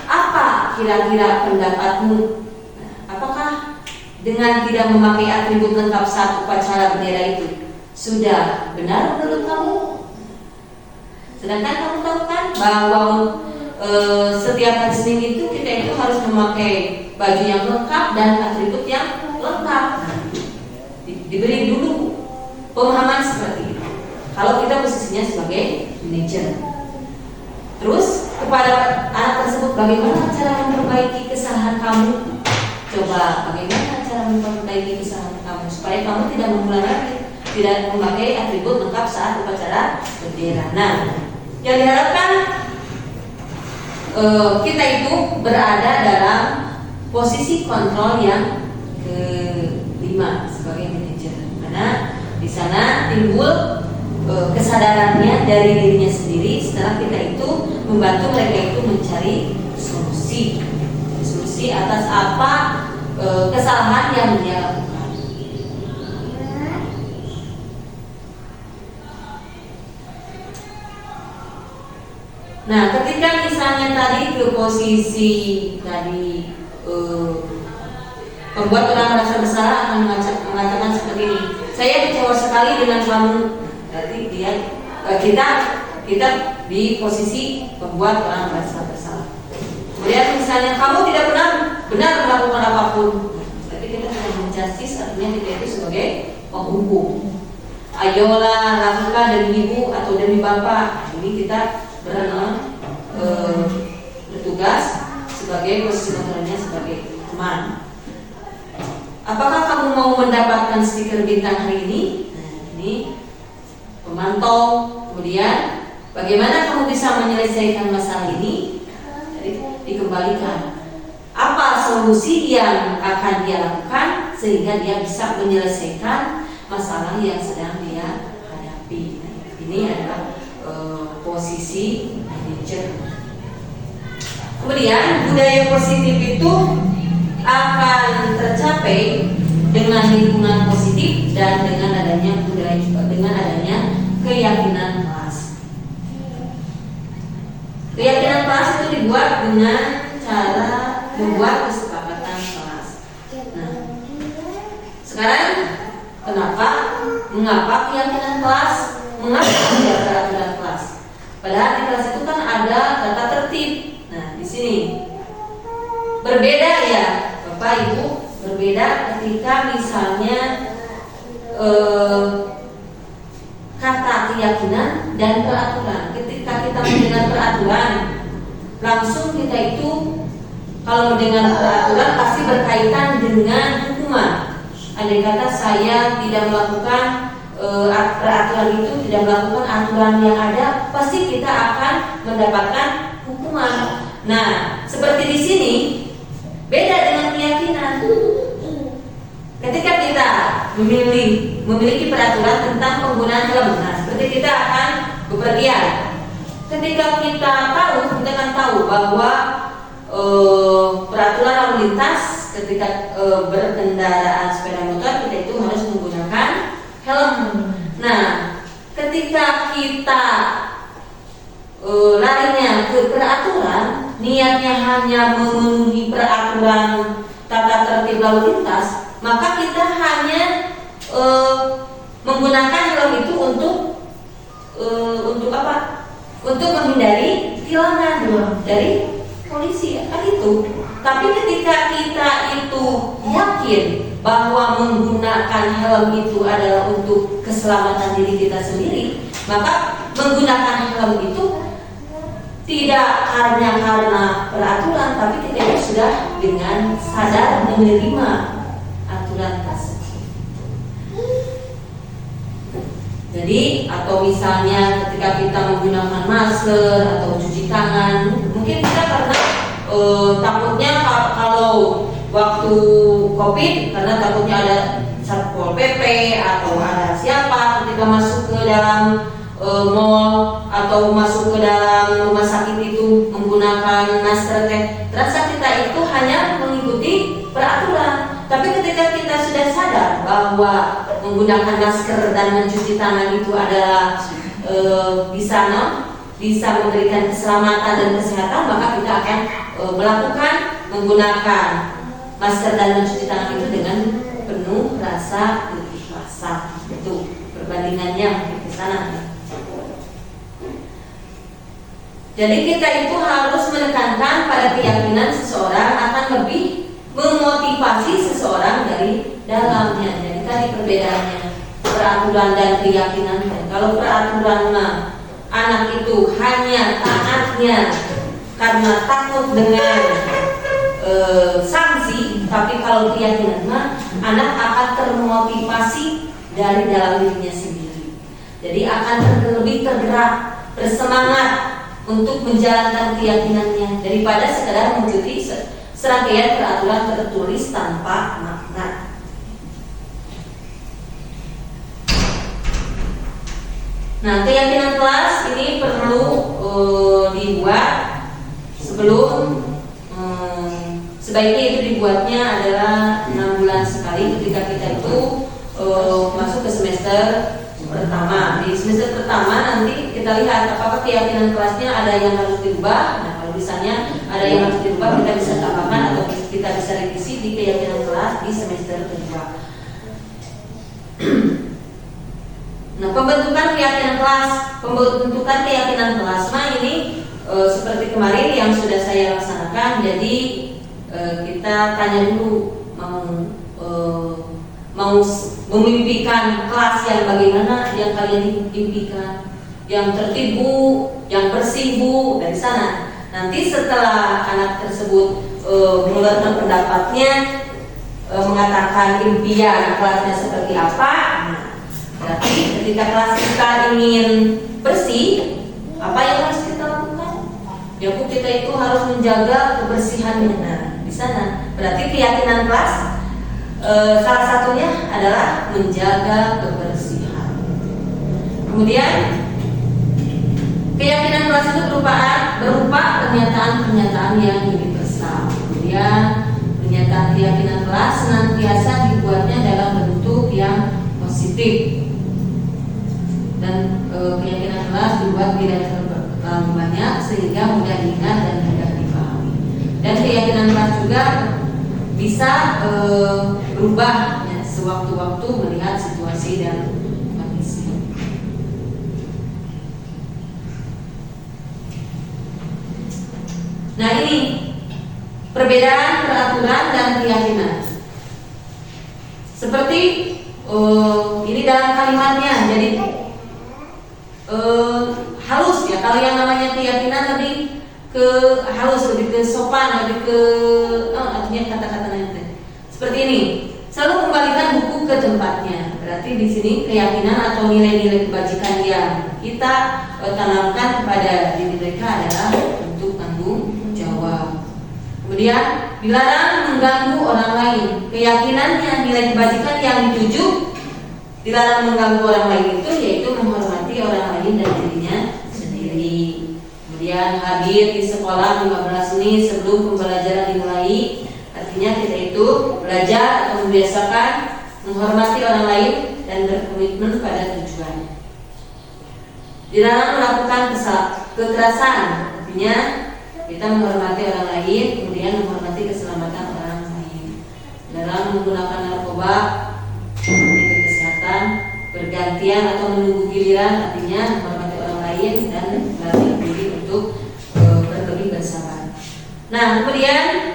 Apa kira-kira pendapatmu? Nah, apakah dengan tidak memakai atribut lengkap saat upacara bendera itu sudah benar menurut kamu? Sedangkan kamu tahu kan bahwa setiap hari Senin itu kita itu harus memakai baju yang lengkap dan atribut yang lengkap. Nah, diberi dulu pemahaman seperti itu. Kalau kita posisinya sebagai manajer. Terus kepada anak tersebut, bagaimana cara memperbaiki kesalahan kamu? Coba bagaimana cara memperbaiki kesalahan kamu supaya kamu tidak mengulangi lagi, tidak memakai atribut lengkap saat upacara bendera. Nah, yang diharapkan kita itu berada dalam posisi kontrol yang kelima sebagai manajer. Karena di sana timbul kesadarannya dari dirinya sendiri setelah kita itu membantu mereka itu mencari solusi atas apa kesalahan yang dia lakukan. Nah, ketika misalnya tadi ke posisi tadi pembuat orang merasa bersalah akan mengatakan seperti ini, saya kecewa sekali dengan kamu. Berarti kita di posisi pembuat orang merasa bersalah. Kemudian misalnya kamu tidak benar melakukan apapun, berarti kita sudah menjustice, artinya kita itu sebagai penghukum. Ayolah lakukan demi ibu atau demi bapak. Ini kita bertugas sebagai posisi kontrolnya sebagai teman. Apakah kamu mau mendapatkan stiker bintang hari ini? Nah, ini pemantau. Kemudian bagaimana kamu bisa menyelesaikan masalah ini? Jadi dikembalikan apa solusi yang akan dia lakukan sehingga dia bisa menyelesaikan masalah yang sedang dia hadapi. Nah, ini adalah posisi manajer. Kemudian budaya positif itu akan tercapai dengan lingkungan positif dan dengan adanya keyakinan kelas. Keyakinan kelas itu dibuat dengan cara membuat kesepakatan kelas. Nah, sekarang mengapa keyakinan kelas? Mengapa tidak peraturan kelas? Padahal di kelas itu kan ada tata tertib. Nah, di sini berbeda ya, Bapak Ibu, berbeda ketika misalnya eh, kata keyakinan dan peraturan. Ketika kita mendengar peraturan, langsung kita itu kalau mendengar peraturan pasti berkaitan dengan hukuman. Andai kata saya tidak melakukan peraturan itu, tidak melakukan aturan yang ada, pasti kita akan mendapatkan hukuman. Nah, seperti di sini beda dengan keyakinan. Ketika kita memiliki peraturan tentang penggunaan helm, nah seperti kita akan bepergian. Ketika kita akan tahu bahwa peraturan lalu lintas ketika berkendaraan sepeda motor kita itu harus menggunakan helm. Nah, ketika kita larinya ke peraturan, niatnya hanya memenuhi peraturan tata tertib lalu lintas, maka kita hanya menggunakan helm itu untuk apa? Untuk menghindari tilangan dari polisi, kan itu. Tapi ketika kita itu yakin bahwa menggunakan helm itu adalah untuk keselamatan diri kita sendiri, maka menggunakan helm itu tidak karena peraturan, tapi kita itu sudah dengan sadar menerima aturan tersebut. Jadi atau misalnya ketika kita menggunakan masker atau cuci tangan, mungkin kita karena takutnya kalau waktu COVID karena takutnya ada Satpol PP atau ada siapa ketika masuk ke dalam mall atau masuk ke dalam rumah sakit itu menggunakan masker, terasa kita itu hanya mengikuti peraturan. Tapi ketika kita sudah sadar bahwa menggunakan masker dan mencuci tangan itu adalah bisa memberikan keselamatan dan kesehatan, maka kita akan melakukan menggunakan masker dan mencuci tangan itu dengan penuh rasa keikhlasan. Itu perbandingannya ke sana. Jadi kita itu harus menekankan pada keyakinan seseorang akan lebih memotivasi seseorang dari dalamnya. Jadi tadi perbedaannya peraturan dan keyakinan. Kalau peraturan anak itu hanya taatnya karena takut dengan sanksi, tapi kalau keyakinan anak akan termotivasi dari dalam dirinya sendiri. Jadi akan lebih tergerak, bersemangat untuk menjalankan keyakinannya daripada sekadar mengikuti serangkaian peraturan tertulis tanpa makna. Nah, keyakinan kelas ini perlu dibuat sebelum sebaiknya itu dibuatnya adalah 6 bulan sekali ketika kita itu masuk ke semester pertama. Di semester pertama nanti kita lihat apakah keyakinan kelasnya ada yang harus dirubah. Nah, kalau misalnya ada yang harus dirubah, kita bisa tambahkan atau kita bisa revisi di keyakinan kelas di semester kedua. Nah, pembentukan keyakinan kelas, ini seperti kemarin yang sudah saya laksanakan. Jadi kita tanya dulu mau memimpikan kelas yang bagaimana yang kalian impikan, yang tertib Bu, yang bersih Bu, dari sana. Nanti setelah anak tersebut mengeluarkan pendapatnya, mengatakan impian kelasnya seperti apa, nah, berarti ketika kelas kita ingin bersih, apa yang harus kita lakukan? Ya Bu, kita itu harus menjaga kebersihannya. Nah, di sana berarti keyakinan kelas salah satunya adalah menjaga kebersihan. Kemudian keyakinan kelas itu berupa pernyataan-pernyataan yang universal. Kemudian pernyataan keyakinan kelas senantiasa dibuatnya dalam bentuk yang positif. Dan keyakinan kelas dibuat tidak terlalu banyak sehingga mudah diingat dan mudah dipahami. Dan keyakinan kelas juga bisa berubah ya, sewaktu-waktu melihat situasi dan kondisi. Nah, ini perbedaan peraturan dan keyakinan. Seperti ini dalam kalimatnya jadi halus ya. Kalau yang namanya keyakinan lebih ke halus, lebih ke sopan, lebih ke artinya kata-katanya seperti ini. Selalu kembalikan buku ke tempatnya. Berarti di sini keyakinan atau nilai-nilai kebajikan yang kita tanamkan kepada diri mereka adalah bentuk tanggung jawab. Kemudian dilarang mengganggu orang lain. Keyakinannya, nilai kebajikan yang dituju dilarang mengganggu orang lain itu yaitu menghormati orang lain dan dirinya sendiri. Kemudian hadir di sekolah 15 menit sebelum pembelajaran dimulai. Artinya kita itu belajar atau membiasakan menghormati orang lain dan berkomitmen pada tujuan. Dilarang melakukan kekerasan. Artinya kita menghormati orang lain, kemudian menghormati keselamatan orang lain. Dalam menggunakan narkoba, menjaga kesehatan, bergantian atau menunggu giliran, artinya menghormati orang lain dan melatih diri untuk berlebih bersabar. Nah, kemudian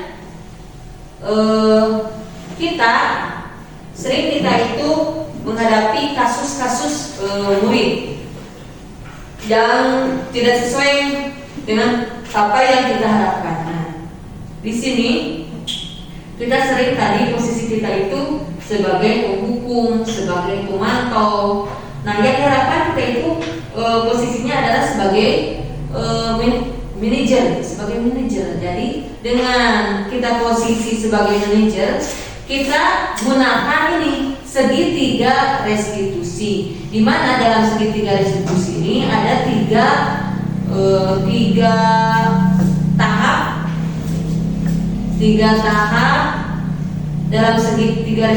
kita itu menghadapi kasus-kasus murid yang tidak sesuai dengan apa yang kita harapkan. Nah, di sini kita sering tadi posisi kita itu sebagai penghukum, sebagai pemantau. Nah, yang diharapkan kita itu posisinya adalah sebagai manajer, sebagai manajer. Jadi dengan kita posisi sebagai manajer, kita gunakan ini segitiga restitusi. Di mana dalam segitiga restitusi ini ada tiga tahap dalam segitiga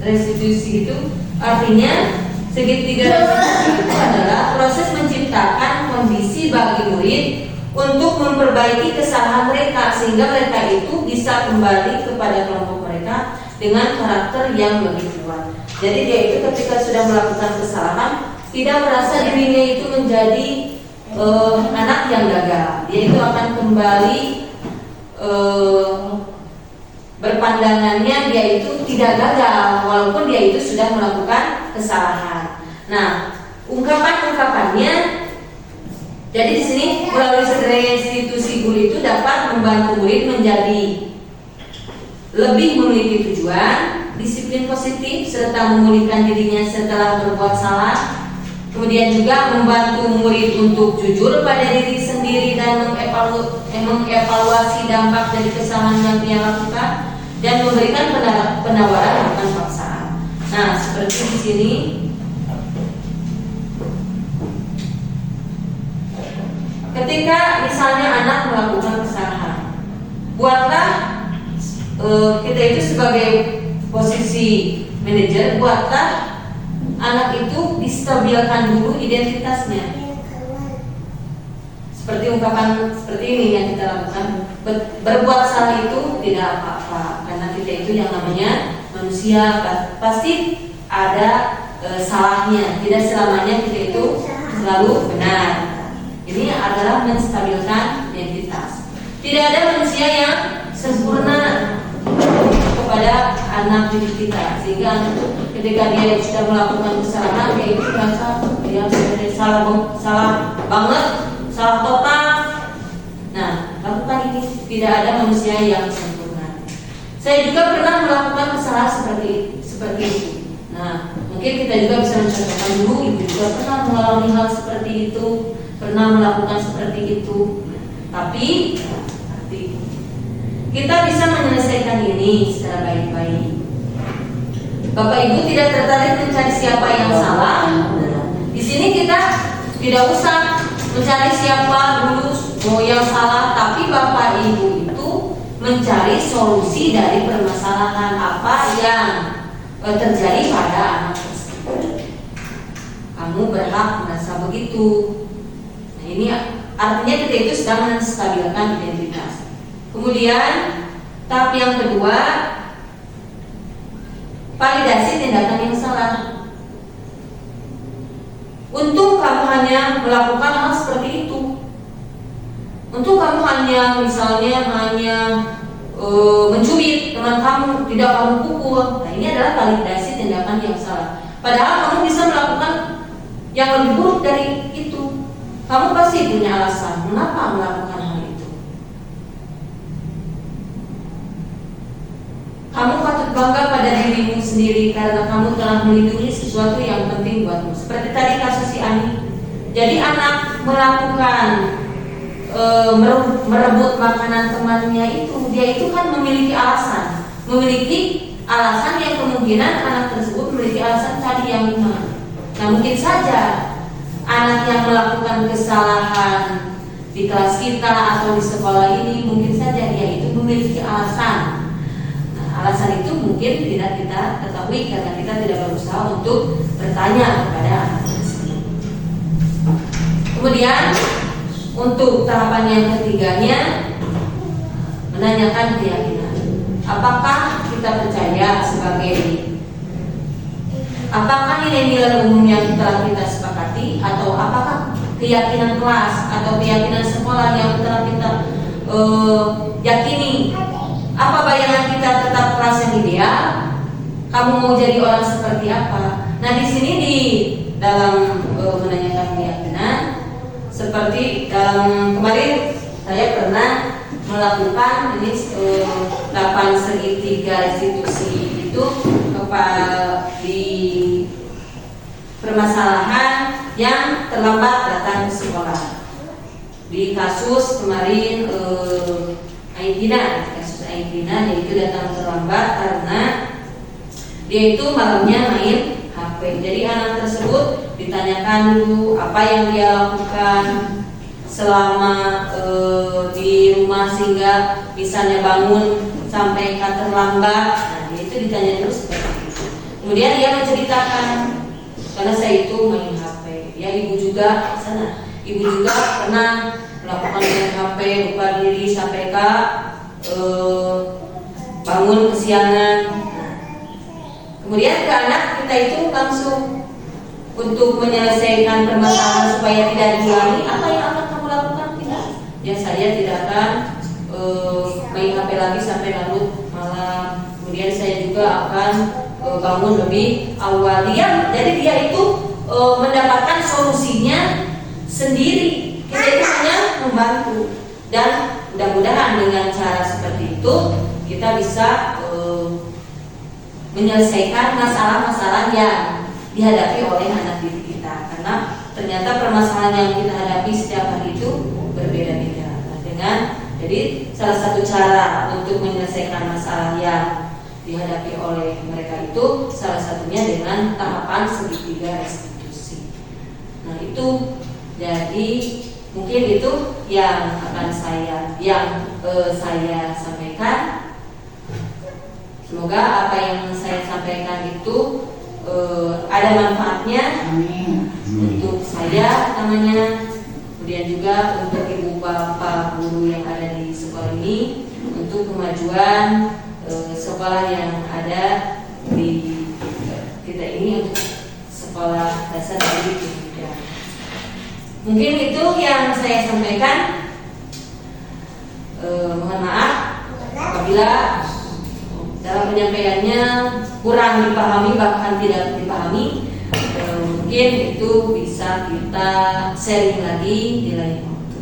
restitusi itu. Artinya segitiga restitusi itu adalah proses menciptakan kondisi bagi murid untuk memperbaiki kesalahan mereka sehingga mereka itu bisa kembali kepada kelompok mereka dengan karakter yang lebih kuat. Jadi dia itu ketika sudah melakukan kesalahan tidak merasa dirinya itu menjadi anak yang gagal. Dia itu akan kembali berpandangannya dia itu tidak gagal walaupun dia itu sudah melakukan kesalahan. Nah, ungkapan-ungkapannya jadi di sini melalui restitusi guru itu dapat membantu murid menjadi lebih memiliki tujuan, disiplin positif, serta memulihkan dirinya setelah berbuat salah. Kemudian juga membantu murid untuk jujur pada diri sendiri dan mengevaluasi dampak dari kesalahan yang dia lakukan dan memberikan penawaran bukan paksaan. Nah, seperti di sini. Ketika misalnya anak melakukan kesalahan, buatlah kita itu sebagai posisi manajer, buatlah anak itu distabilkan dulu identitasnya. Seperti ungkapan seperti ini yang kita lakukan, berbuat salah itu tidak apa-apa, karena kita itu yang namanya manusia pasti ada salahnya, tidak selamanya kita itu selalu benar. Ini adalah menstabilkan identitas. Tidak ada manusia yang sempurna kepada anak didik kita, sehingga anak itu ketika dia sudah melakukan kesalahan dia itu merasa dia sebenarnya salah banget, salah total. Nah, lakukan ini. Tidak ada manusia yang sempurna. Saya juga pernah melakukan kesalahan seperti itu. Nah, mungkin kita juga bisa mencontohkan dulu. Ibu juga pernah mengalami hal seperti itu, pernah melakukan seperti itu. Tapi kita bisa menyelesaikan ini secara baik-baik. Bapak Ibu tidak tertarik mencari siapa yang salah. Di sini kita tidak usah mencari siapa dulu yang salah, tapi Bapak Ibu itu mencari solusi dari permasalahan apa yang terjadi pada anak tersebut. Kamu berhak merasa begitu. Nah, ini artinya kita itu sedang menstabilkan identitas. Kemudian tahap yang kedua, validasi tindakan yang salah. Untung kamu hanya melakukan hal seperti itu. Untung kamu hanya misalnya mencubit teman kamu, tidak kamu pukul. Nah, ini adalah validasi tindakan yang salah. Padahal kamu bisa melakukan yang lebih buruk dari itu. Kamu pasti punya alasan mengapa melakukan hal itu. Kamu patut bangga pada dirimu sendiri karena kamu telah melindungi sesuatu yang penting buatmu. Seperti tadi kasus si Ani. Jadi anak melakukan merebut makanan temannya itu, dia itu kan memiliki alasan yang kemungkinan anak tersebut memiliki alasan tadi yang benar. Nah, mungkin saja anak yang melakukan kesalahan di kelas kita atau di sekolah ini, mungkin saja dia itu memiliki alasan. Nah, alasan itu mungkin tidak kita ketahui karena kita tidak berusaha untuk bertanya kepada anak tersebut. Kemudian untuk tahapan yang ketiganya, menanyakan keyakinan. Apakah kita percaya apakah nilai-nilai umum yang telah kita sepakati, atau apakah keyakinan kelas atau keyakinan sekolah yang telah kita yakini? Apa bayangan kita tetap kelas yang ideal? Kamu mau jadi orang seperti apa? Nah, di sini di dalam menanyakan keyakinan, seperti kemarin saya pernah melakukan ini 8 segitiga institusi itu di permasalahan yang terlambat datang ke sekolah. Di kasus kemarin kasus Aintina, yaitu datang terlambat karena dia itu malamnya main HP. Jadi anak tersebut ditanyakan dulu apa yang dia lakukan selama di rumah sehingga misalnya bangun sampai terlambat. Nah, itu ditanya terus seperti itu. Kemudian dia menceritakan, karena saya itu main HP. Ya, ibu juga sana. Ibu juga pernah melakukan main HP, lupa diri sampai bangun kesiangan. Nah, kemudian ke anak kita itu langsung untuk menyelesaikan permasalahan supaya tidak diulangi, apa yang akan kamu lakukan? Tidak. Ya, saya tidak akan main HP lagi sampai larut malam. Kemudian saya juga akan bangun lebih awal. Jadi dia itu mendapatkan solusinya sendiri. Kita itu hanya membantu, dan mudah-mudahan dengan cara seperti itu kita bisa menyelesaikan masalah-masalah yang dihadapi oleh anak didik kita, karena ternyata permasalahan yang kita hadapi setiap hari itu berbeda-beda. Nah, jadi salah satu cara untuk menyelesaikan masalah yang dihadapi oleh mereka itu salah satunya dengan tahapan segitiga restitusi. Nah, itu jadi mungkin itu yang akan saya sampaikan. Semoga apa yang saya sampaikan itu ada manfaatnya. Amin. Untuk saya namanya, kemudian juga untuk ibu bapak guru yang ada di sekolah ini, untuk kemajuan sekolah yang ada di kita ini, untuk sekolah dasar dari Indonesia. Mungkin itu yang saya sampaikan. Mohon maaf apabila dalam penyampaiannya kurang dipahami, bahkan tidak dipahami. Mungkin itu bisa kita sharing lagi di lain waktu.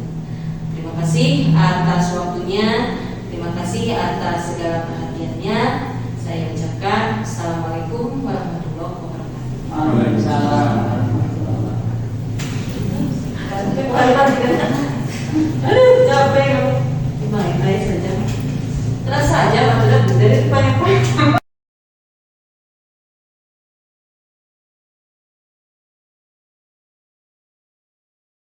Terima kasih atas waktunya, terima kasih atas segala perhatiannya. Saya ucapkan Assalamualaikum warahmatullahi wabarakatuh. Waalaikumsalam. Aduh, capek. Gimana saja. Terus saja, maksudnya dari depan